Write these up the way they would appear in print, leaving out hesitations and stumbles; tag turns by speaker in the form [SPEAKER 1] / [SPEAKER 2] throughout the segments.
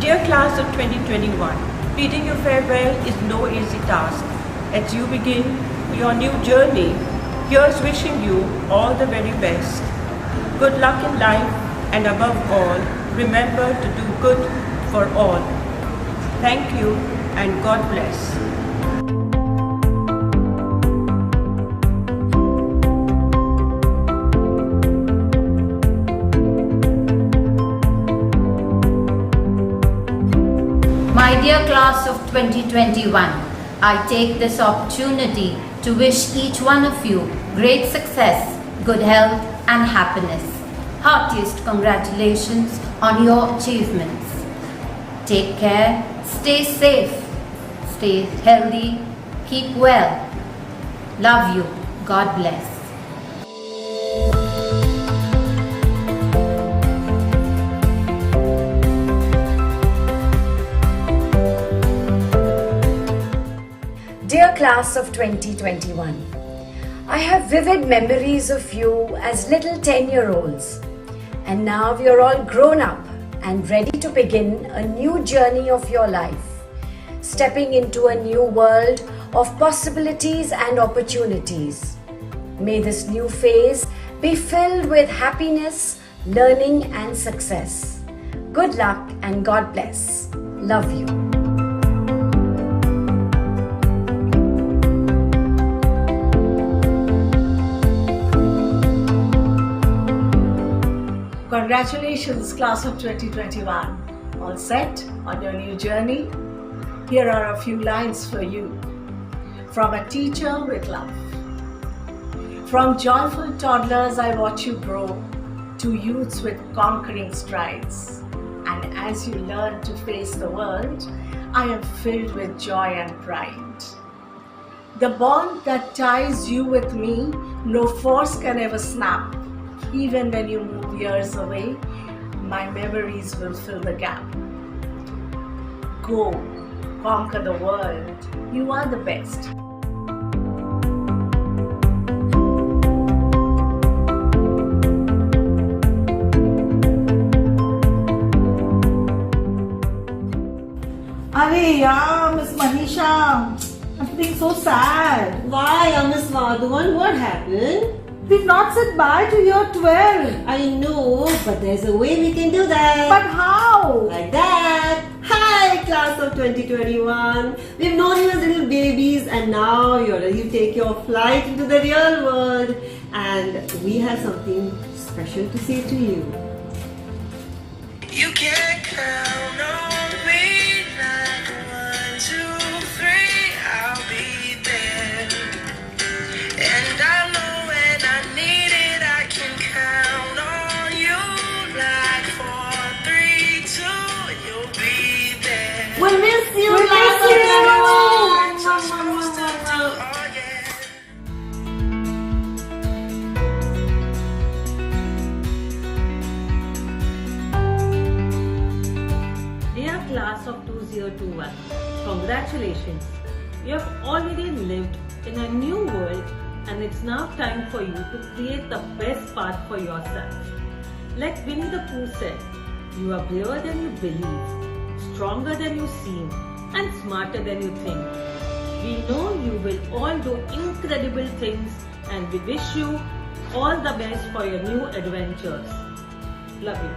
[SPEAKER 1] Dear class of 2021, bidding you farewell is no easy task. As you begin your new journey, here's wishing you all the very best. Good luck in life, and above all, remember to do good for all. Thank you and God bless.
[SPEAKER 2] My dear class of 2021, I take this opportunity to wish each one of you great success, good health and happiness. Heartiest congratulations on your achievements. Take care, stay safe, stay healthy, keep well. Love you. God bless.
[SPEAKER 3] Dear class of 2021, I have vivid memories of you as little 10-year-olds, and now you're all grown up and ready to begin a new journey of your life, stepping into a new world of possibilities and opportunities. May this new phase be filled with happiness, learning and success. Good luck and God bless. Love you.
[SPEAKER 4] Congratulations, class of 2021. All set on your new journey? Here are a few lines for you. From a teacher with love. From joyful toddlers I watch you grow to youths with conquering strides. And as you learn to face the world, I am filled with joy and pride. The bond that ties you with me, no force can ever snap. Even when you move years away, my memories will fill the gap. Go, conquer the world. You are the best.
[SPEAKER 5] Arey yaar, Miss Manisha, I'm feeling so sad.
[SPEAKER 6] Why, Miss Madhuvan, what happened?
[SPEAKER 5] We've not said bye to year 12.
[SPEAKER 6] I know, but there's a way we can do that.
[SPEAKER 5] But how?
[SPEAKER 6] Like that. Hi, class of 2021. We've known you as little babies, and now you're ready to take your flight into the real world. And we have something special to say to you.
[SPEAKER 7] You can count on me like 1, 2, 3. I'll be there, and I know.
[SPEAKER 6] We'll miss you, class of 2021.
[SPEAKER 8] Dear class of 2021, congratulations. You have already lived in a new world, and it's now time for you to create the best path for yourself. Like Winnie the Pooh said, you are braver than you believe, stronger than you seem, and smarter than you think. We know you will all do incredible things, and we wish you all the best for your new adventures. Love you.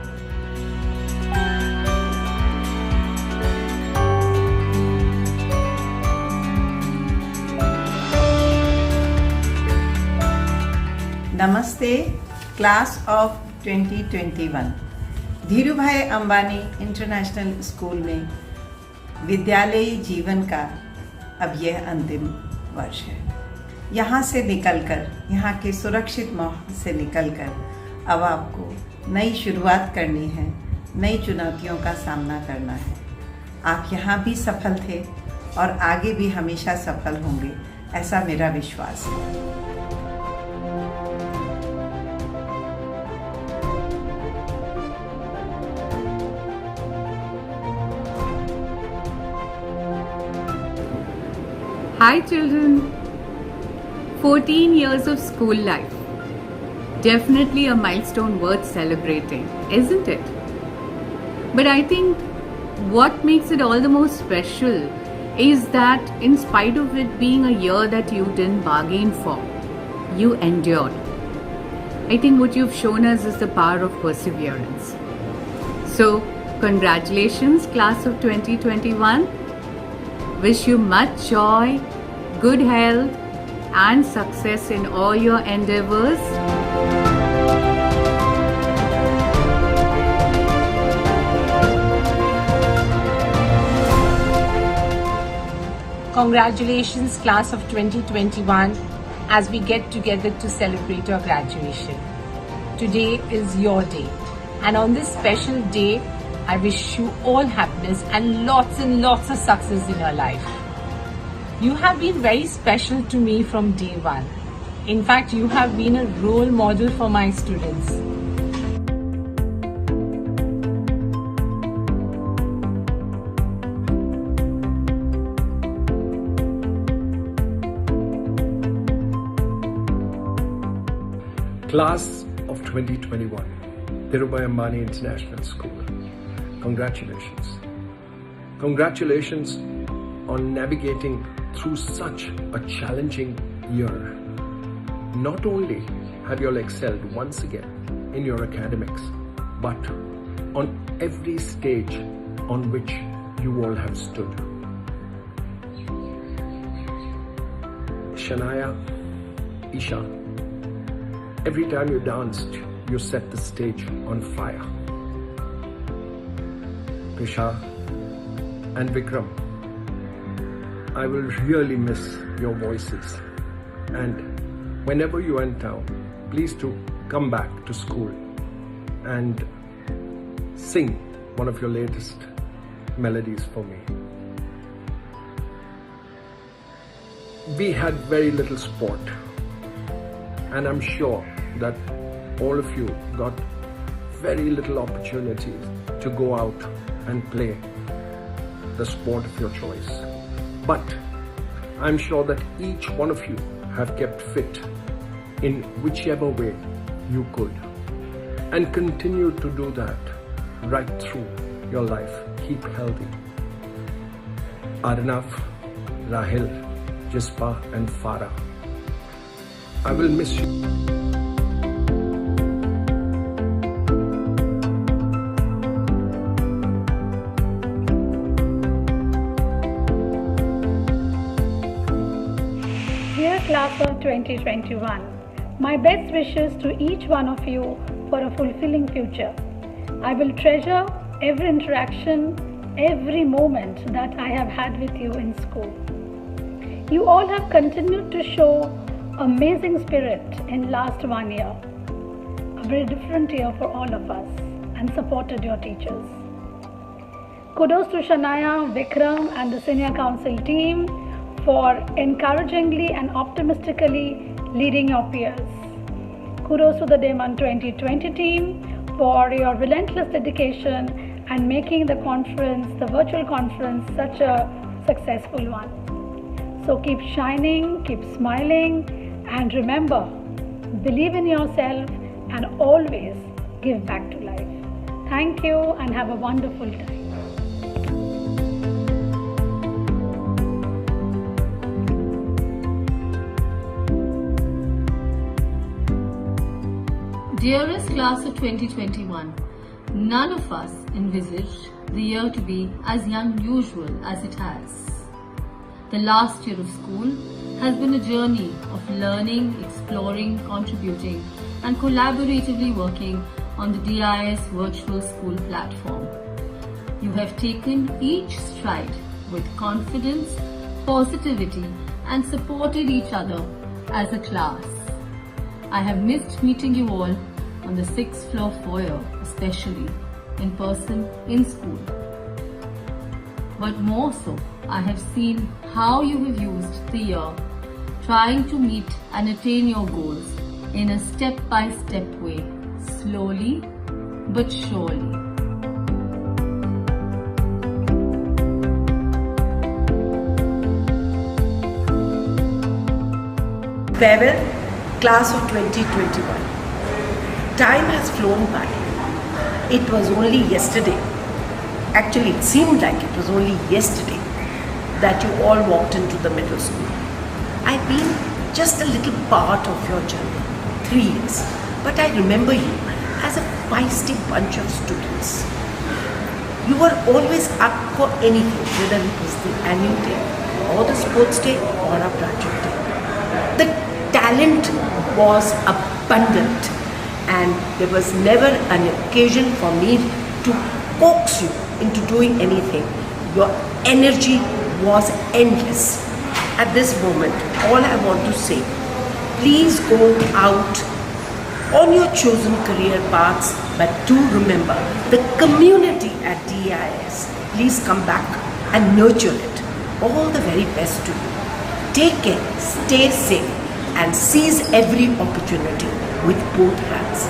[SPEAKER 9] Namaste, class of 2021. Dhirubhai Ambani international school में विद्यालयी जीवन का अब यह अंतिम वर्ष है। यहाँ से निकलकर, यहाँ के सुरक्षित माहौल से निकलकर अब आपको नई शुरुआत करनी है, नई चुनौतियों का सामना करना है। आप यहाँ भी सफल थे और आगे भी हमेशा सफल होंगे, ऐसा मेरा विश्वास है।
[SPEAKER 10] Hi children, 14 years of school life. Definitely a milestone worth celebrating, isn't it? But I think what makes it all the more special is that in spite of it being a year that you didn't bargain for, you endured. I think what you've shown us is the power of perseverance. So, congratulations, class of 2021. Wish you much joy, good health, and success in all your endeavors.
[SPEAKER 11] Congratulations, class of 2021, as we get together to celebrate your graduation. Today is your day, and on this special day, I wish you all happiness and lots of success in your life. You have been very special to me from day one. In fact, you have been a role model for my students.
[SPEAKER 12] Class of 2021, Dhirubhai Ambani International School. Congratulations. Congratulations on navigating through such a challenging year. Not only have you all excelled once again in your academics, but on every stage on which you all have stood. Shania, Isha, every time you danced, you set the stage on fire. Krisha and Vikram, I will really miss your voices, and whenever you are in town, please do come back to school and sing one of your latest melodies for me. We had very little sport, and I'm sure that all of you got very little opportunities to go out and play the sport of your choice. But I'm sure that each one of you have kept fit in whichever way you could, and continue to do that right through your life. Keep healthy. Arnav, Rahil, Jispa and Farah, I will miss you.
[SPEAKER 13] Dear class of 2021, my best wishes to each one of you for a fulfilling future. I will treasure every interaction, every moment that I have had with you in school. You all have continued to show amazing spirit in last 1 year, a very different year for all of us, and supported your teachers. Kudos to Shania, Vikram and the senior council team for encouragingly and optimistically leading your peers. Kudos to the Demand 2020 team for your relentless dedication and making the conference, the virtual conference, such a successful one. So keep shining, keep smiling, and remember, believe in yourself and always give back to life. Thank you and have a wonderful time.
[SPEAKER 14] Dearest class of 2021, none of us envisaged the year to be as unusual as it has. The last year of school has been a journey of learning, exploring, contributing and collaboratively working on the DIS virtual school platform. You have taken each stride with confidence, positivity and supported each other as a class. I have missed meeting you all on the 6th floor foyer, especially in person in school. But more so, I have seen how you have used the year trying to meet and attain your goals in a step-by-step way, slowly but surely.
[SPEAKER 15] Farewell, class of 2021. Time has flown by. It was only yesterday, Actually, it seemed like it was only yesterday that you all walked into the middle school. I've been just a little part of your journey, 3 years, but I remember you as a feisty bunch of students. You were always up for anything, whether it was the annual day or the sports day or a graduate day. The talent was abundant and there was never an occasion for me to coax you into doing anything. Your energy was endless. At this moment, all I want to say, please go out on your chosen career paths, but do remember the community at DIS. Please come back and nurture it. All the very best to you. Take care, stay safe, and seize every opportunity with both hands.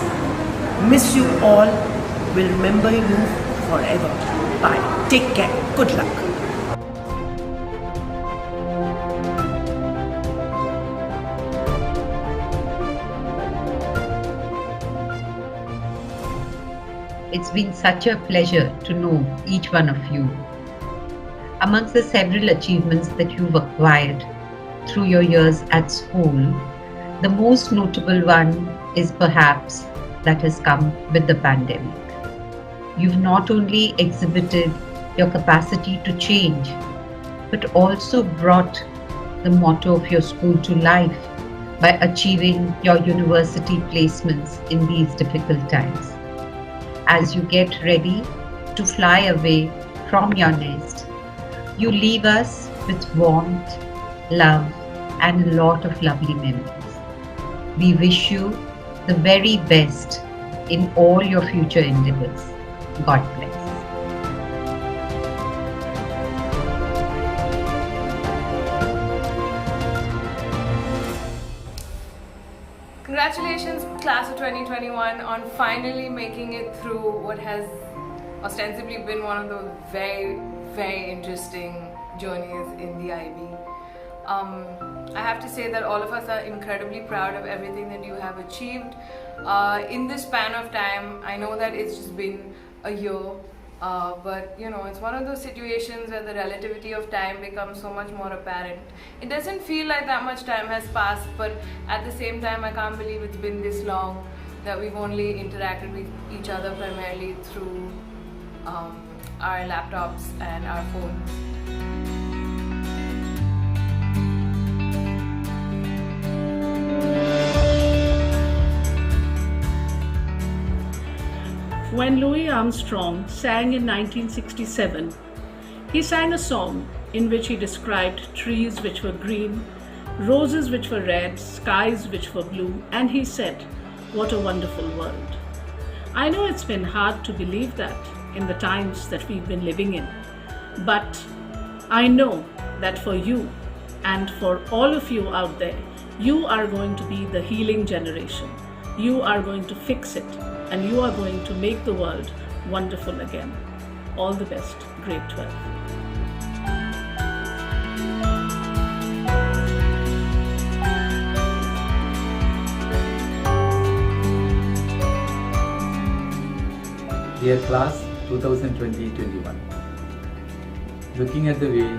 [SPEAKER 15] Miss you all, will remember you forever. Bye. Take care. Good luck.
[SPEAKER 16] It's been such a pleasure to know each one of you. Amongst the several achievements that you've acquired through your years at school, the most notable one is perhaps that has come with the pandemic. You've not only exhibited your capacity to change, but also brought the motto of your school to life by achieving your university placements in these difficult times. As you get ready to fly away from your nest, you leave us with warmth, love, and a lot of lovely memories. We wish you the very best in all your future endeavors. God bless.
[SPEAKER 17] Congratulations, class of 2021, on finally making it through what has ostensibly been one of those very, very interesting journeys in the IB. I have to say that all of us are incredibly proud of everything that you have achieved. In this span of time, I know that it's just been a year, but you know, it's one of those situations where the relativity of time becomes so much more apparent. It doesn't feel like that much time has passed, but at the same time I can't believe it's been this long, that we've only interacted with each other primarily through our laptops and our phones.
[SPEAKER 18] When Louis Armstrong sang in 1967, he sang a song in which he described trees which were green, roses which were red, skies which were blue, and he said, "What a wonderful world." I know it's been hard to believe that in the times that we've been living in, but I know that for you and for all of you out there, you are going to be the healing generation. You are going to fix it, and you are going to make the world wonderful again. All the best, grade 12.
[SPEAKER 19] Dear class 2020-21, looking at the way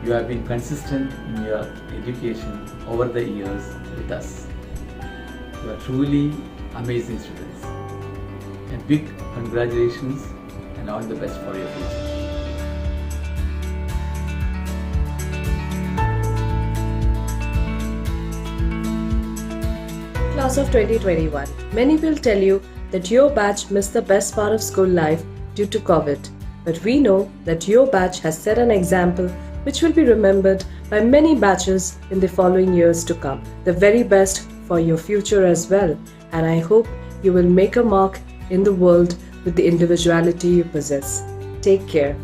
[SPEAKER 19] you have been consistent in your education over the years with us, you are truly amazing students. A big congratulations and all the best for your future.
[SPEAKER 20] Class of 2021, many will tell you that your batch missed the best part of school life due to COVID. But we know that your batch has set an example which will be remembered by many batches in the following years to come. The very best for your future as well. And I hope you will make a mark in the world with the individuality you possess. Take care.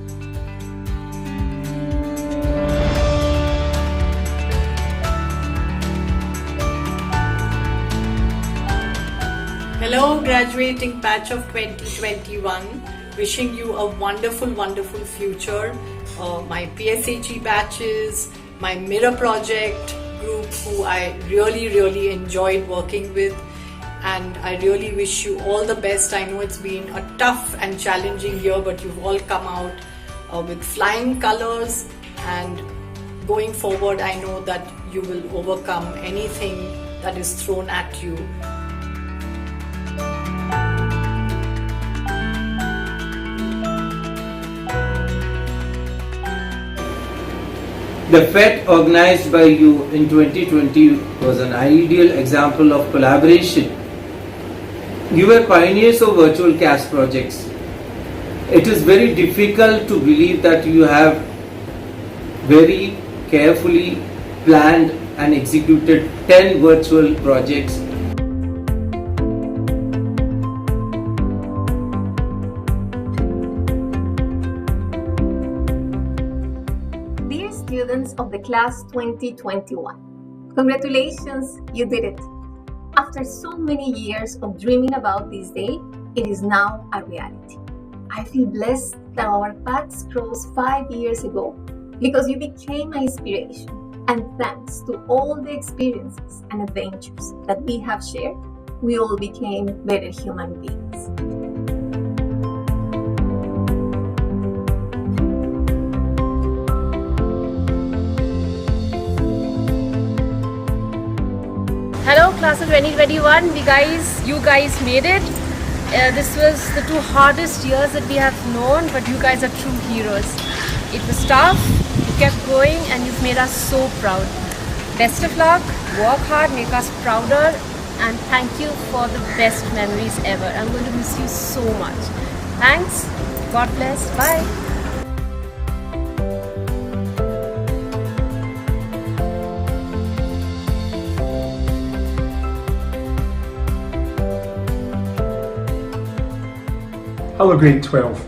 [SPEAKER 21] Hello, graduating batch of 2021. Wishing you a wonderful, wonderful future. My PSHE batches, my mirror project group who I really enjoyed working with. and I really wish you all the best. I know it's been a tough and challenging year, but you've all come out with flying colors, and going forward I know that you will overcome anything that is thrown at you.
[SPEAKER 1] The FET organized by you in 2020 was an ideal example of collaboration. You were pioneers of virtual CAS projects. It is very difficult to believe that you have very carefully planned and executed 10 virtual projects.
[SPEAKER 22] Students of the class 2021. Congratulations, you did it. After so many years of dreaming about this day, it is now a reality. I feel blessed that our paths crossed 5 years ago because you became my inspiration, and thanks to all the experiences and adventures that we have shared, we all became better human beings.
[SPEAKER 23] Hello class of 2021, you guys made it. This was the 2 hardest years that we have known, but you guys are true heroes. It was tough, you kept going, and you've made us so proud. Best of luck, work hard, make us prouder, and thank you for the best memories ever. I'm going to miss you so much. Thanks, God bless, bye.
[SPEAKER 24] Hello grade 12.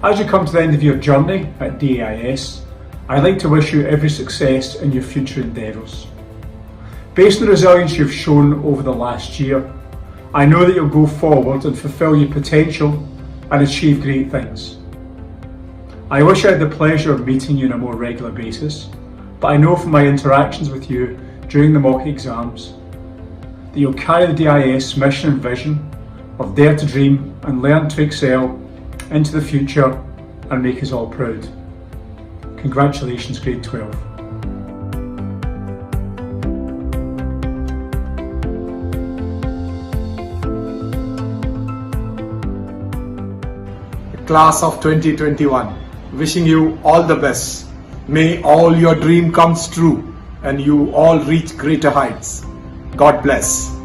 [SPEAKER 24] As you come to the end of your journey at DAIS, I'd like to wish you every success in your future endeavours. Based on the resilience you've shown over the last year, I know that you'll go forward and fulfil your potential and achieve great things. I wish I had the pleasure of meeting you on a more regular basis, but I know from my interactions with you during the mock exams that you'll carry the DAIS mission and vision of dare to dream and learn to excel into the future and make us all proud. Congratulations grade 12.
[SPEAKER 25] Class of 2021, wishing you all the best. May all your dreams come true and you all reach greater heights. God bless.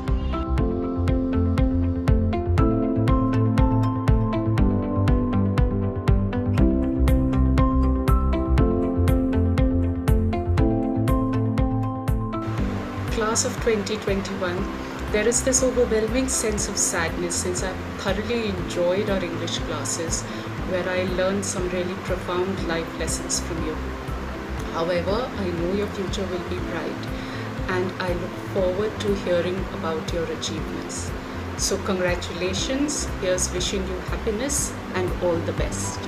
[SPEAKER 18] Class of 2021, there is this overwhelming sense of sadness since I've thoroughly enjoyed our English classes where I learned some really profound life lessons from you. However, I know your future will be bright and I look forward to hearing about your achievements. So congratulations, here's wishing you happiness and all the best.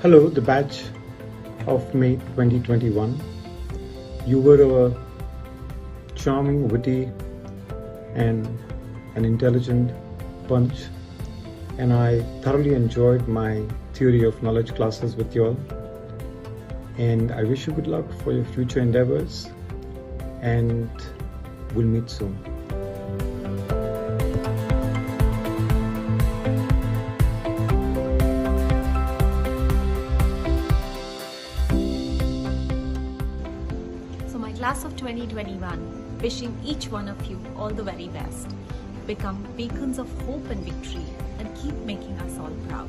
[SPEAKER 26] Hello, the batch of May 2021. You were a charming, witty, and an intelligent bunch, and I thoroughly enjoyed my theory of knowledge classes with you all. And I wish you good luck for your future endeavors, and we'll meet soon.
[SPEAKER 27] Class of 2021, wishing each one of you all the very best. Become beacons of hope and victory and keep making us all proud.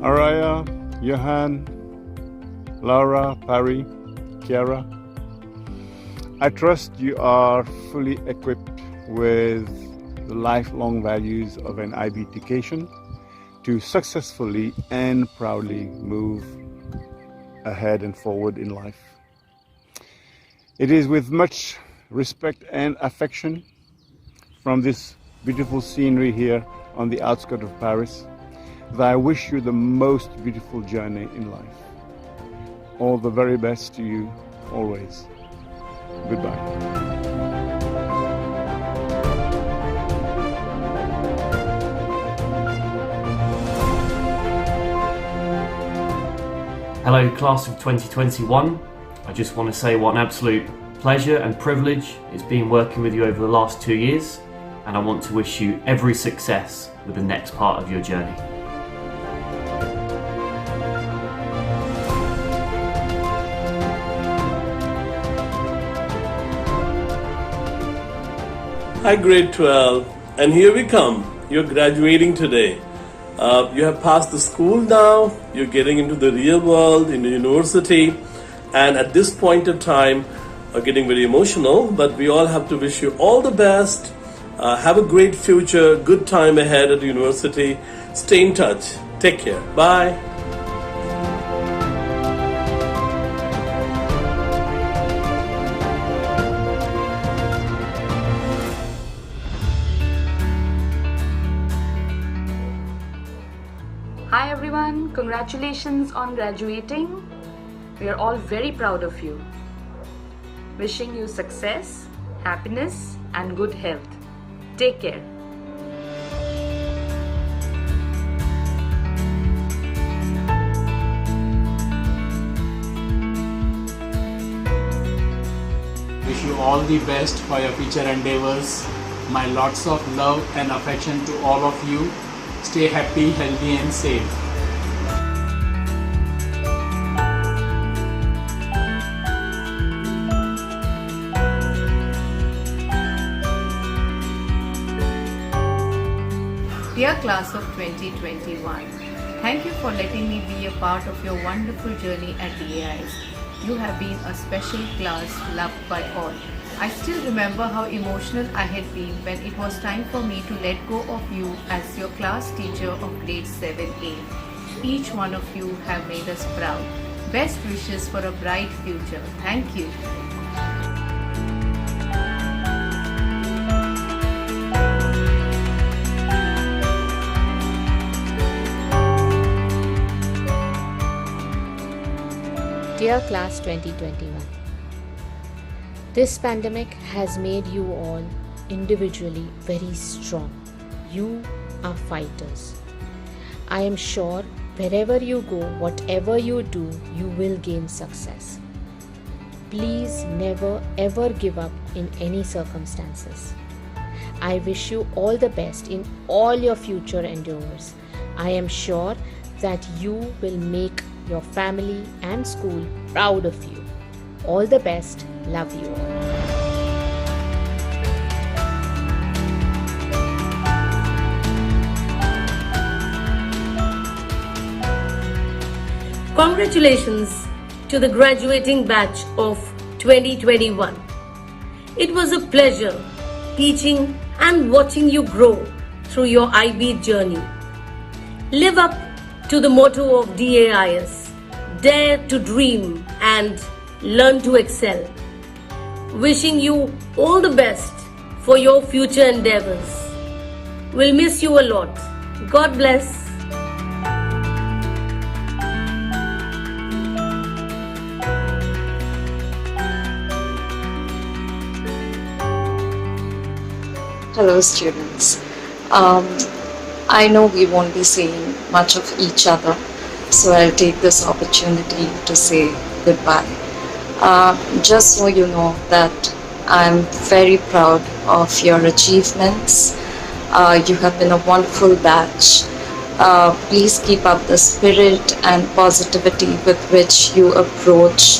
[SPEAKER 28] Araya, Johan, Laura, Parry, Kiara, I trust you are fully equipped with the lifelong values of an IB education to successfully and proudly move ahead and forward in life. It is with much respect and affection from this beautiful scenery here on the outskirts of Paris that I wish you the most beautiful journey in life. All the very best to you always. Goodbye.
[SPEAKER 2] Hello class of 2021, I just want to say what an absolute pleasure and privilege it's been working with you over the last 2 years, and I want to wish you every success with the next part of your journey.
[SPEAKER 3] Hi grade 12, and here we come. You're graduating today. You have passed the school now, you're getting into the real world, in the university, and at this point of time, are getting very emotional, but we all have to wish you all the best. Have a great future, good time ahead at the university. Stay in touch. Take care. Bye.
[SPEAKER 4] Hi everyone, congratulations on graduating. We are all very proud of you. Wishing you success, happiness and good health. Take care.
[SPEAKER 5] Wish you all the best for your future endeavors. My lots of love and affection to all of you. Stay happy, healthy and safe.
[SPEAKER 10] Dear class of 2021, thank you for letting me be a part of your wonderful journey at DAIS. You have been a special class loved by all. I still remember how emotional I had been when it was time for me to let go of you as your class teacher of grade 7A. Each one of you have made us proud. Best wishes for a bright future. Thank you.
[SPEAKER 6] Dear Class 2021, this pandemic has made you all individually very strong. You are fighters. I am sure wherever you go, whatever you do, you will gain success. Please never ever give up in any circumstances. I wish you all the best in all your future endeavors. I am sure that you will make your family and school proud of you. All the best. Love you all.
[SPEAKER 7] Congratulations to the graduating batch of 2021. It was a pleasure teaching and watching you grow through your IB journey. Live up to the motto of DAIS, dare to dream and learn to excel. Wishing you all the best for your future endeavors. We'll miss you a lot. God bless.
[SPEAKER 8] Hello students. I know we won't be seeing much of each other, so I'll take this opportunity to say goodbye. Just so you know that I'm very proud of your achievements. You have been a wonderful batch. Please keep up the spirit and positivity with which you approach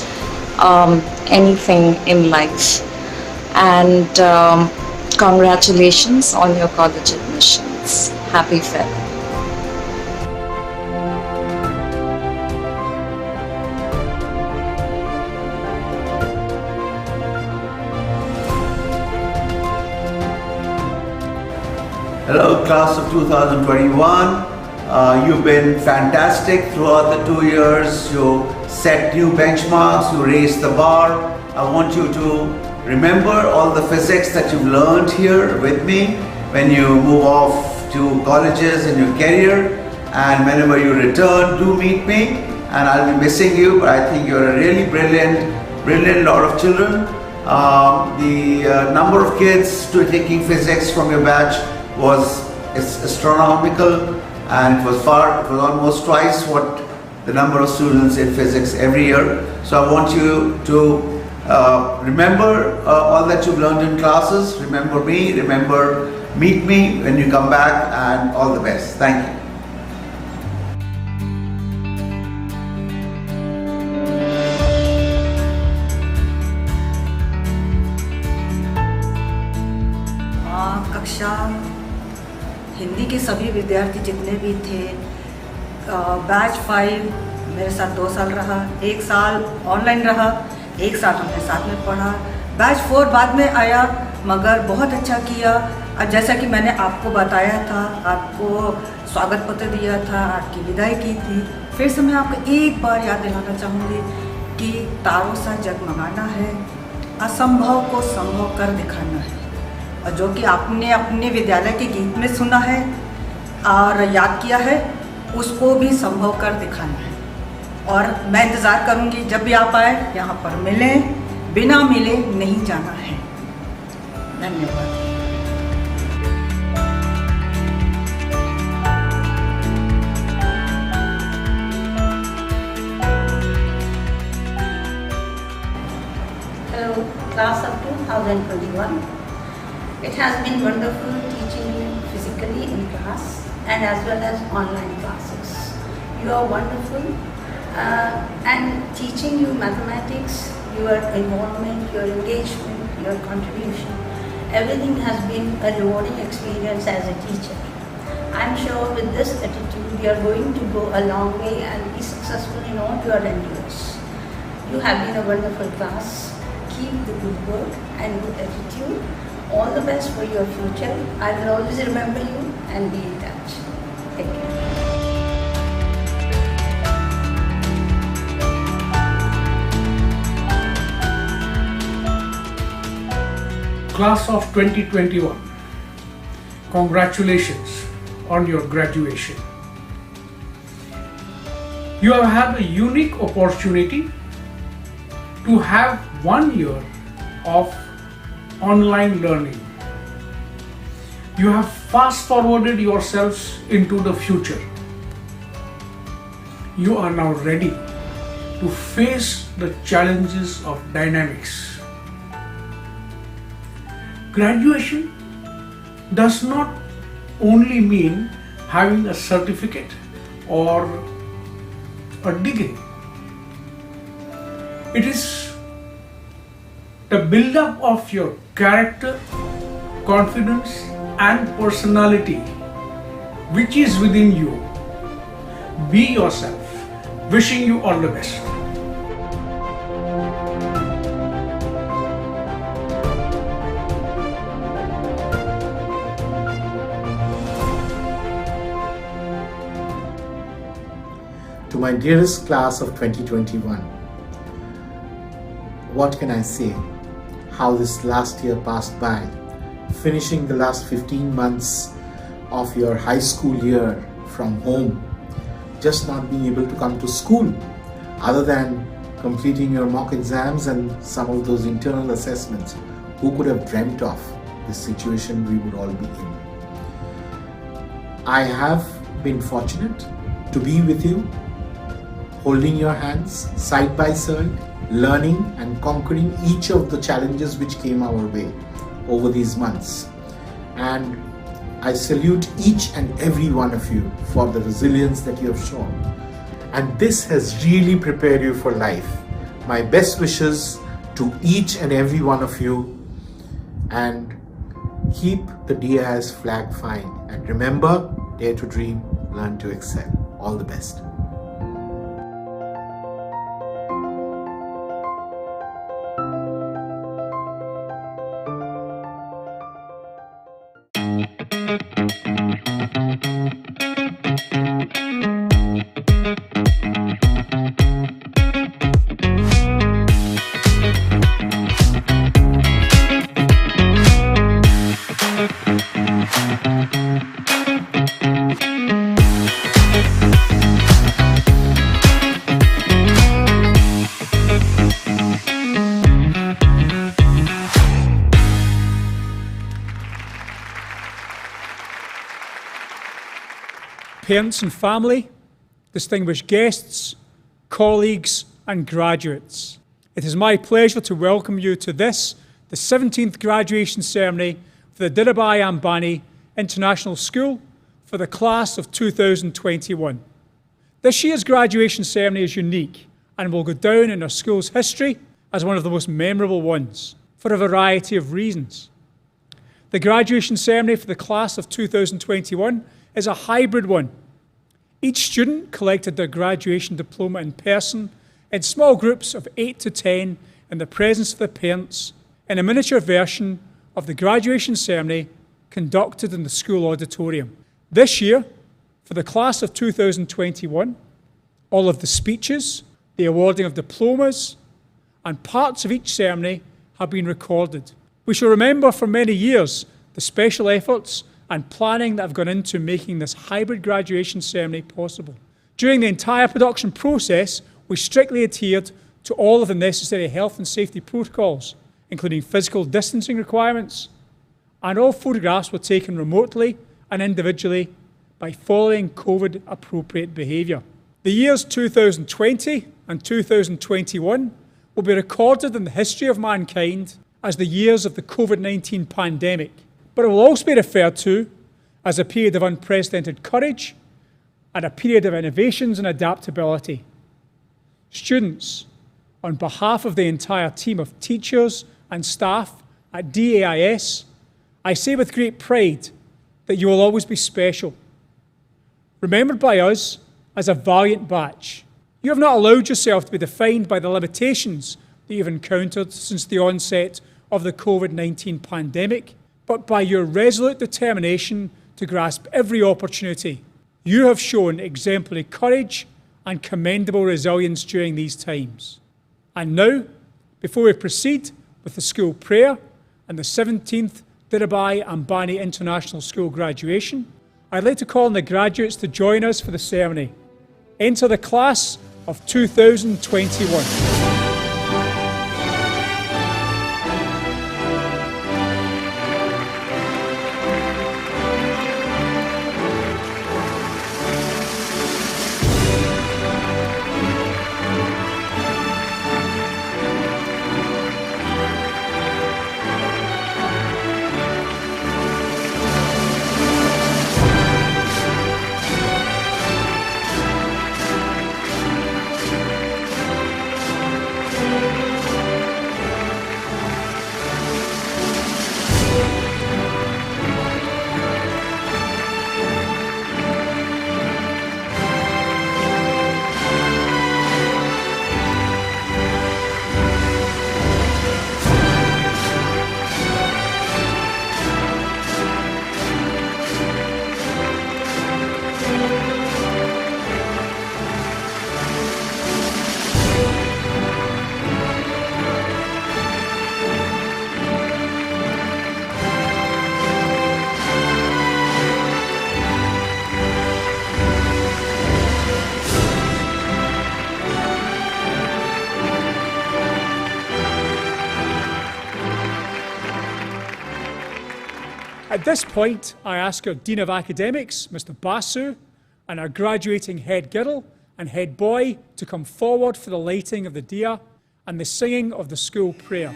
[SPEAKER 8] anything in life. And congratulations on your college admissions. Happy farewell.
[SPEAKER 9] Hello class of 2021, you've been fantastic throughout the 2 years. You set new benchmarks, you raise the bar. I want you to remember all the physics that you've learned here with me when you move off to colleges in your career, and whenever you return, do meet me, and I'll be missing you, but I think you're a really brilliant lot of children. The number of kids taking physics from your batch was astronomical, and it was almost twice what the number of students in physics every year. So I want you to remember all that you've learned in classes, remember me, meet me when you come back, and all the best. Thank you.
[SPEAKER 11] कक्षा हिंदी के सभी विद्यार्थी जितने भी थे, batch 5 मेरे साथ 2 साल रहा, 1 साल ऑनलाइन रहा, 1 साल हमने साथ में पढ़ा। बैच 4 बाद में आया मगर बहुत अच्छा किया। और जैसा कि मैंने आपको बताया था, आपको स्वागत पत्र दिया था, आपकी विदाई की थी, फिर से मैं आपको एक बार याद दिलाना चाहूँगी कि तारों सा जगमगाना है, असंभव को संभव कर दिखाना है। और जो कि आपने अपने विद्यालय के गीत में सुना है और याद किया है, उसको भी संभव कर दिखाना है। और मैं इंतज़ार करूँगी जब भी आप आए, यहाँ पर मिलें, बिना मिले नहीं जाना है। धन्यवाद।
[SPEAKER 12] Hello, class of 2021. It has been wonderful teaching you physically in class and as well as online classes. You are wonderful and teaching you mathematics, your involvement, your engagement, your contribution, everything has been a rewarding experience as a teacher. I am sure with this attitude you are going to go a long way and be successful in all your endeavors. You have been a wonderful class. Keep the good work and good attitude. All the best for your future. I will always remember you and be in touch. Thank you.
[SPEAKER 13] Class of 2021, congratulations on your graduation. You have had a unique opportunity to have 1 year of online learning. You have fast forwarded yourselves into the future. You are now ready to face the challenges of dynamics. Graduation does not only mean having a certificate or a degree. It is the build-up of your character, confidence and personality which is within you. Be yourself. Wishing you all the best.
[SPEAKER 14] To my dearest class of 2021, what can I say? How this last year passed by, finishing the last 15 months of your high school year from home, just not being able to come to school, other than completing your mock exams and some of those internal assessments. Who could have dreamt of this situation we would all be in? I have been fortunate to be with you, holding your hands side by side, learning and conquering each of the challenges which came our way over these months. And I salute each and every one of you for the resilience that you have shown. And this has really prepared you for life. My best wishes to each and every one of you, and keep the DIS flag flying. And remember, dare to dream, learn to excel. All the best.
[SPEAKER 1] parents and family, distinguished guests, colleagues and graduates. It is my pleasure to welcome you to this, the 17th graduation ceremony for the Dhirubhai Ambani International School for the class of 2021. This year's graduation ceremony is unique and will go down in our school's history as one of the most memorable ones for a variety of reasons. The graduation ceremony for the class of 2021 is a hybrid one. Each student collected their graduation diploma in person in small groups of 8 to 10 in the presence of the parents in a miniature version of the graduation ceremony conducted in the school auditorium. This year, for the class of 2021, all of the speeches, the awarding of diplomas, and parts of each ceremony have been recorded. We shall remember for many years the special efforts and planning that have gone into making this hybrid graduation ceremony possible. During the entire production process, we strictly adhered to all of the necessary health and safety protocols, including physical distancing requirements, and all photographs were taken remotely and individually by following COVID-appropriate behaviour. The years 2020 and 2021 will be recorded in the history of mankind as the years of the COVID-19 pandemic, but it will also be referred to as a period of unprecedented courage and a period of innovations and adaptability. Students, on behalf of the entire team of teachers and staff at DAIS, I say with great pride that you will always be special, remembered by us as a valiant batch. You have not allowed yourself to be defined by the limitations that you've encountered since the onset of the COVID-19 pandemic, but by your resolute determination to grasp every opportunity. You have shown exemplary courage and commendable resilience during these times. And now, before we proceed with the school prayer and the 17th Dhirubhai Ambani International School graduation, I'd like to call on the graduates to join us for the ceremony. Enter the class of 2021. At this point, I ask our Dean of Academics, Mr. Basu, and our graduating head girl and head boy to come forward for the lighting of the diya and the singing of the school prayer.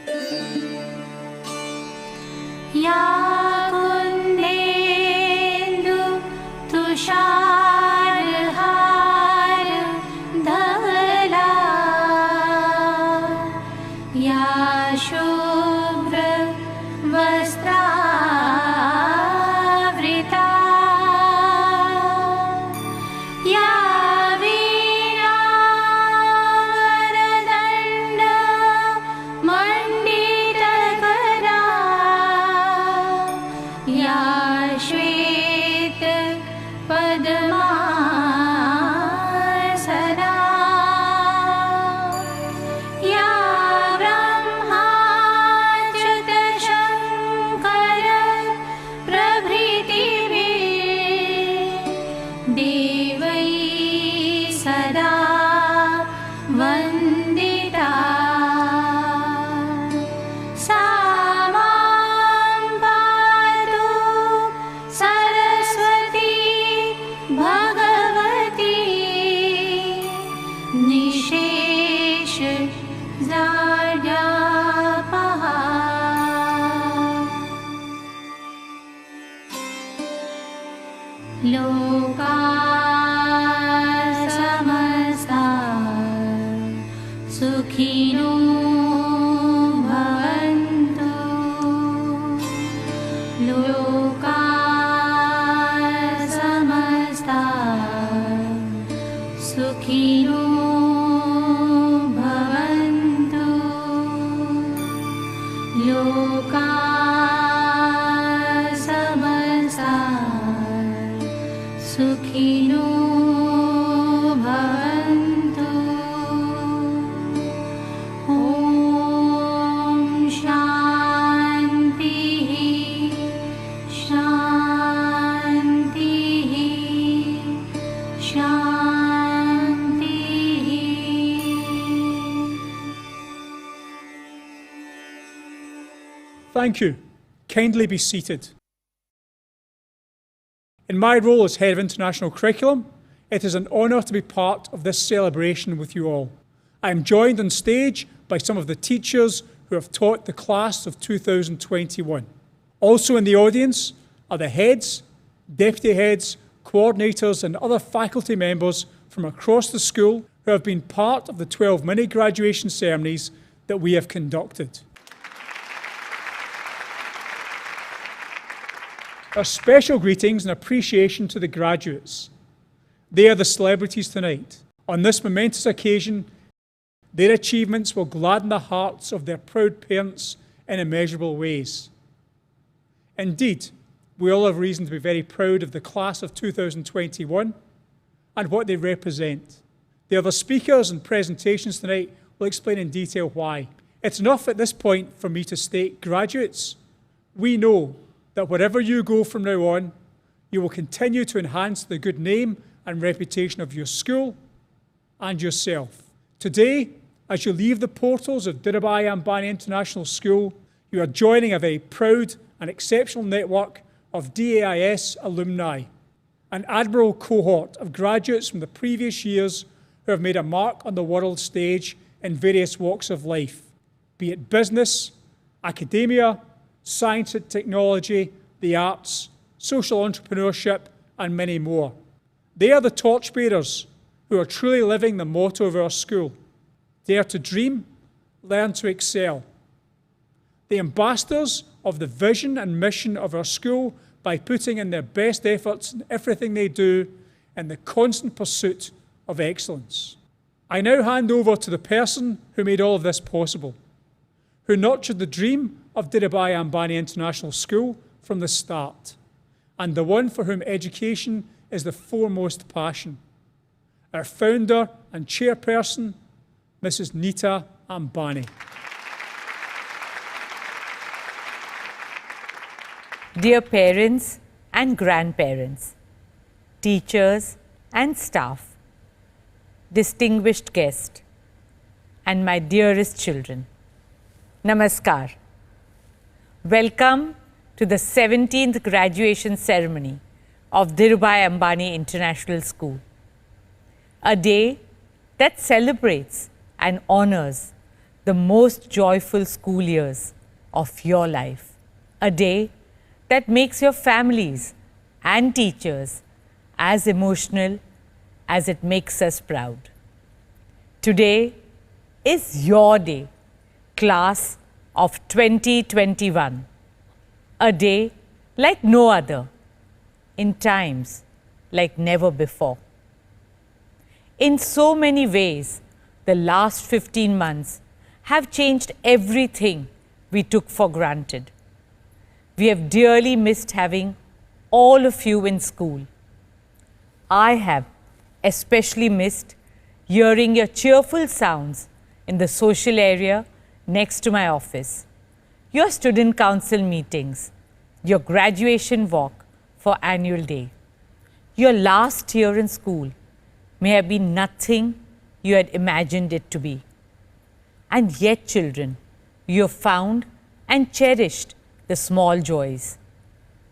[SPEAKER 15] लोका समस्ता सुखिनो भवन्तु लोका समस्ता सुखिनो भवन्तु लोका समस्ता सुखिनो भवन्तु ॐ शान्तिः शान्तिः शान्तिः
[SPEAKER 1] Thank you. Kindly be seated. In my role as Head of International Curriculum, it is an honour to be part of this celebration with you all. I am joined on stage by some of the teachers who have taught the class of 2021. Also in the audience are the heads, deputy heads, coordinators and other faculty members from across the school who have been part of the 12 mini graduation ceremonies that we have conducted. Our special greetings and appreciation to the graduates. They are the celebrities tonight. On this momentous occasion, their achievements will gladden the hearts of their proud parents in immeasurable ways. Indeed, we all have reason to be very proud of the class of 2021 and what they represent. The other speakers and presentations tonight will explain in detail why. It's enough at this point for me to state, graduates, we know that wherever you go from now on, you will continue to enhance the good name and reputation of your school and yourself. Today, as you leave the portals of Dhirubhai Ambani International School, you are joining a very proud and exceptional network of DAIS alumni, an admirable cohort of graduates from the previous years who have made a mark on the world stage in various walks of life, be it business, academia, science and technology, the arts, social entrepreneurship, and many more. They are the torchbearers who are truly living the motto of our school: dare to dream, learn to excel. The ambassadors of the vision and mission of our school by putting in their best efforts in everything they do in the constant pursuit of excellence. I now hand over to the person who made all of this possible, who nurtured the dream of Dhirubhai Ambani International School from the start, and the one for whom education is the foremost passion. Our founder and chairperson, Mrs. Nita Ambani.
[SPEAKER 16] Dear parents and grandparents, teachers and staff, distinguished guests, and my dearest children, Namaskar. Welcome to the 17th graduation ceremony of Dhirubhai Ambani International School, a day that celebrates and honors the most joyful school years of your life, a day that makes your families and teachers as emotional as it makes us proud. Today is your day, class of 2021, a day like no other, in times like never before. In so many ways, the last 15 months have changed everything we took for granted. We have dearly missed having all of you in school. I have especially missed hearing your cheerful sounds in the social area next to my office, your student council meetings, your graduation walk for annual day. Your last year in school may have been nothing you had imagined it to be. And yet, children, you have found and cherished the small joys.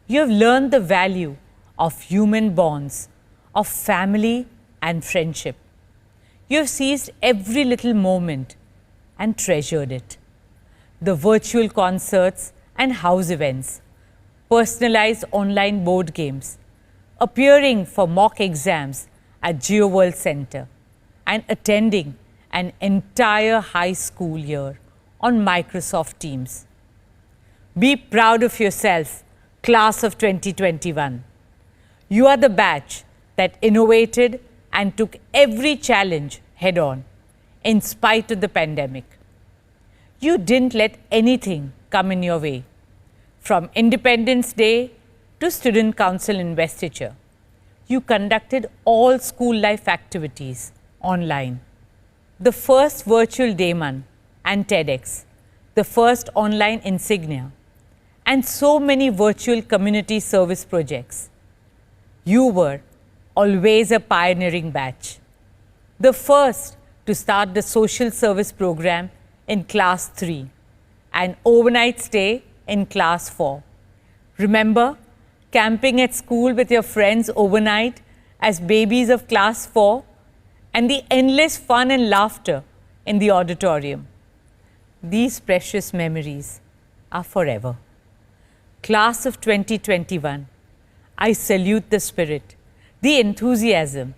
[SPEAKER 16] You have learned the value of human bonds, of family and friendship. You have seized every little moment and treasured it. The virtual concerts and house events, personalized online board games, appearing for mock exams at GeoWorld Center, and attending an entire high school year on Microsoft Teams. Be proud of yourself, class of 2021. You are the batch that innovated and took every challenge head on, in spite of the pandemic. You didn't let anything come in your way. From Independence Day to Student Council investiture, you conducted all school life activities online. The first virtual Dayman and TEDx, the first online insignia, and so many virtual community service projects. You were always a pioneering batch. The first to start the social service program in class 3 and overnight stay in class 4. Remember camping at school with your friends overnight as babies of class 4 and the endless fun and laughter in the auditorium. These precious memories are forever. Class of 2021, I salute the spirit, the enthusiasm,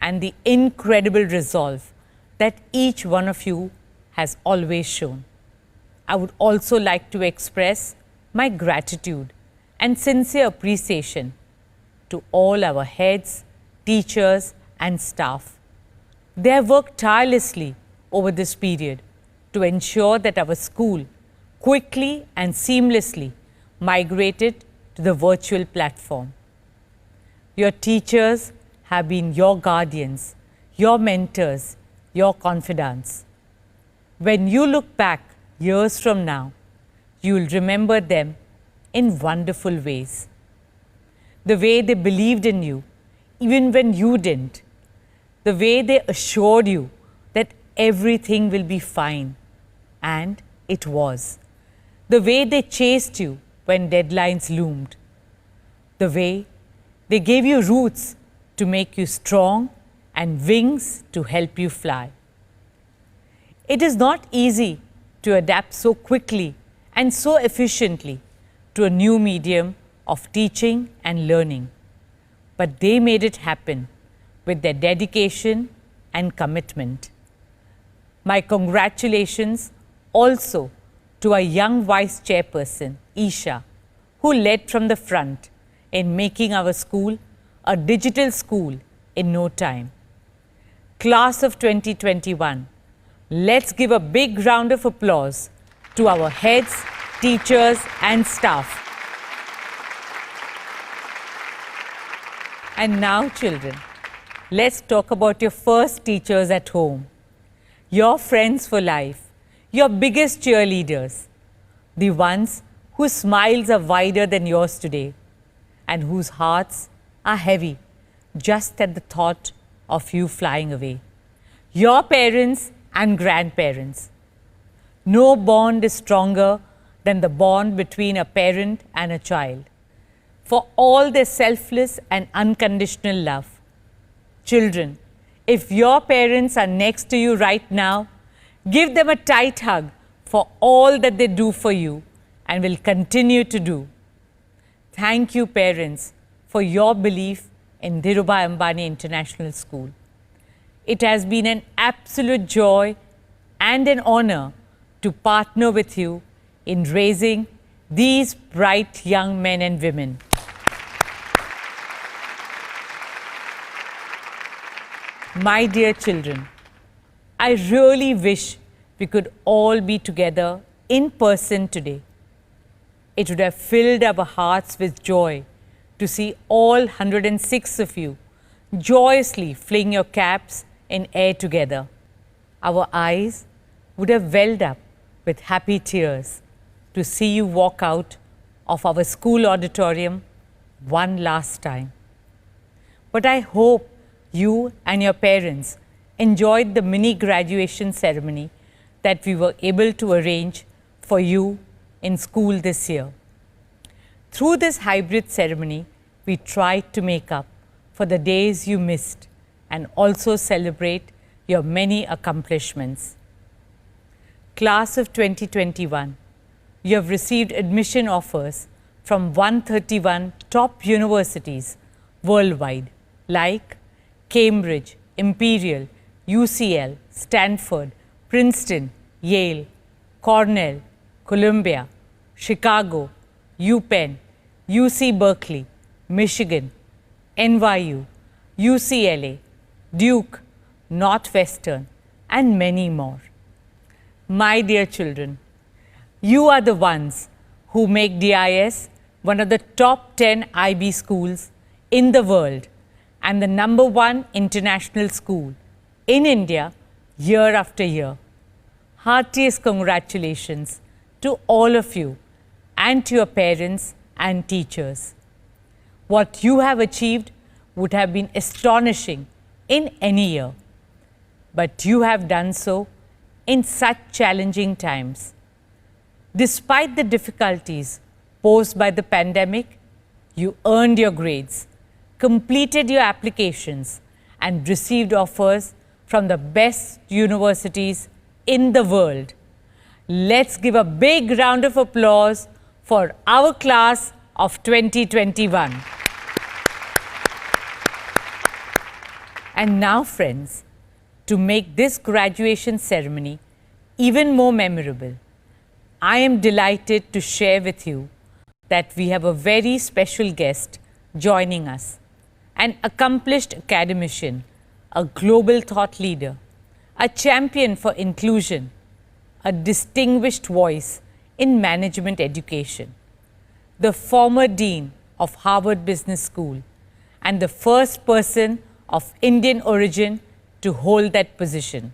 [SPEAKER 16] and the incredible resolve that each one of you has always shown. I would also like to express my gratitude and sincere appreciation to all our heads, teachers, and staff. They have worked tirelessly over this period to ensure that our school quickly and seamlessly migrated to the virtual platform. Your teachers have been your guardians, your mentors, your confidants. When you look back years from now, you will remember them in wonderful ways. The way they believed in you, even when you didn't. The way they assured you that everything will be fine, and it was. The way they chased you when deadlines loomed. The way they gave you roots to make you strong and wings to help you fly. It is not easy to adapt so quickly and so efficiently to a new medium of teaching and learning, but they made it happen with their dedication and commitment. My congratulations also to our young Vice Chairperson, Isha, who led from the front in making our school a digital school in no time. Class of 2021, let's give a big round of applause to our heads, teachers, and staff. And now, children, let's talk about your first teachers at home, your friends for life, your biggest cheerleaders, the ones whose smiles are wider than yours today and whose hearts are heavy just at the thought of you flying away. Your parents and grandparents. No bond is stronger than the bond between a parent and a child. For all their selfless and unconditional love. Children, if your parents are next to you right now, give them a tight hug for all that they do for you and will continue to do. Thank you, parents, for your belief in Dhirubhai Ambani International School. It has been an absolute joy and an honor to partner with you in raising these bright young men and women. My dear children, I really wish we could all be together in person today. It would have filled our hearts with joy to see all 106 of you joyously fling your caps in air together. Our eyes would have welled up with happy tears to see you walk out of our school auditorium one last time. But I hope you and your parents enjoyed the mini graduation ceremony that we were able to arrange for you in school this year. Through this hybrid ceremony, we tried to make up for the days you missed and also celebrate your many accomplishments. Class of 2021, you have received admission offers from 131 top universities worldwide, like Cambridge, Imperial, UCL, Stanford, Princeton, Yale, Cornell, Columbia, Chicago, UPenn, UC Berkeley, Michigan, NYU, UCLA, Duke, Northwestern, and many more. My dear children, you are the ones who make DIS one of the top 10 IB schools in the world and the #1 international school in India year after year. Heartiest congratulations to all of you and to your parents and teachers. What you have achieved would have been astonishing in any year, but you have done so in such challenging times. Despite the difficulties posed by the pandemic, you earned your grades, completed your applications, and received offers from the best universities in the world. Let's give a big round of applause for our class of 2021. And now, friends, to make this graduation ceremony even more memorable, I am delighted to share with you that we have a very special guest joining us, an accomplished academician, a global thought leader, a champion for inclusion, a distinguished voice in management education, the former dean of Harvard Business School, and the first person of Indian origin to hold that position.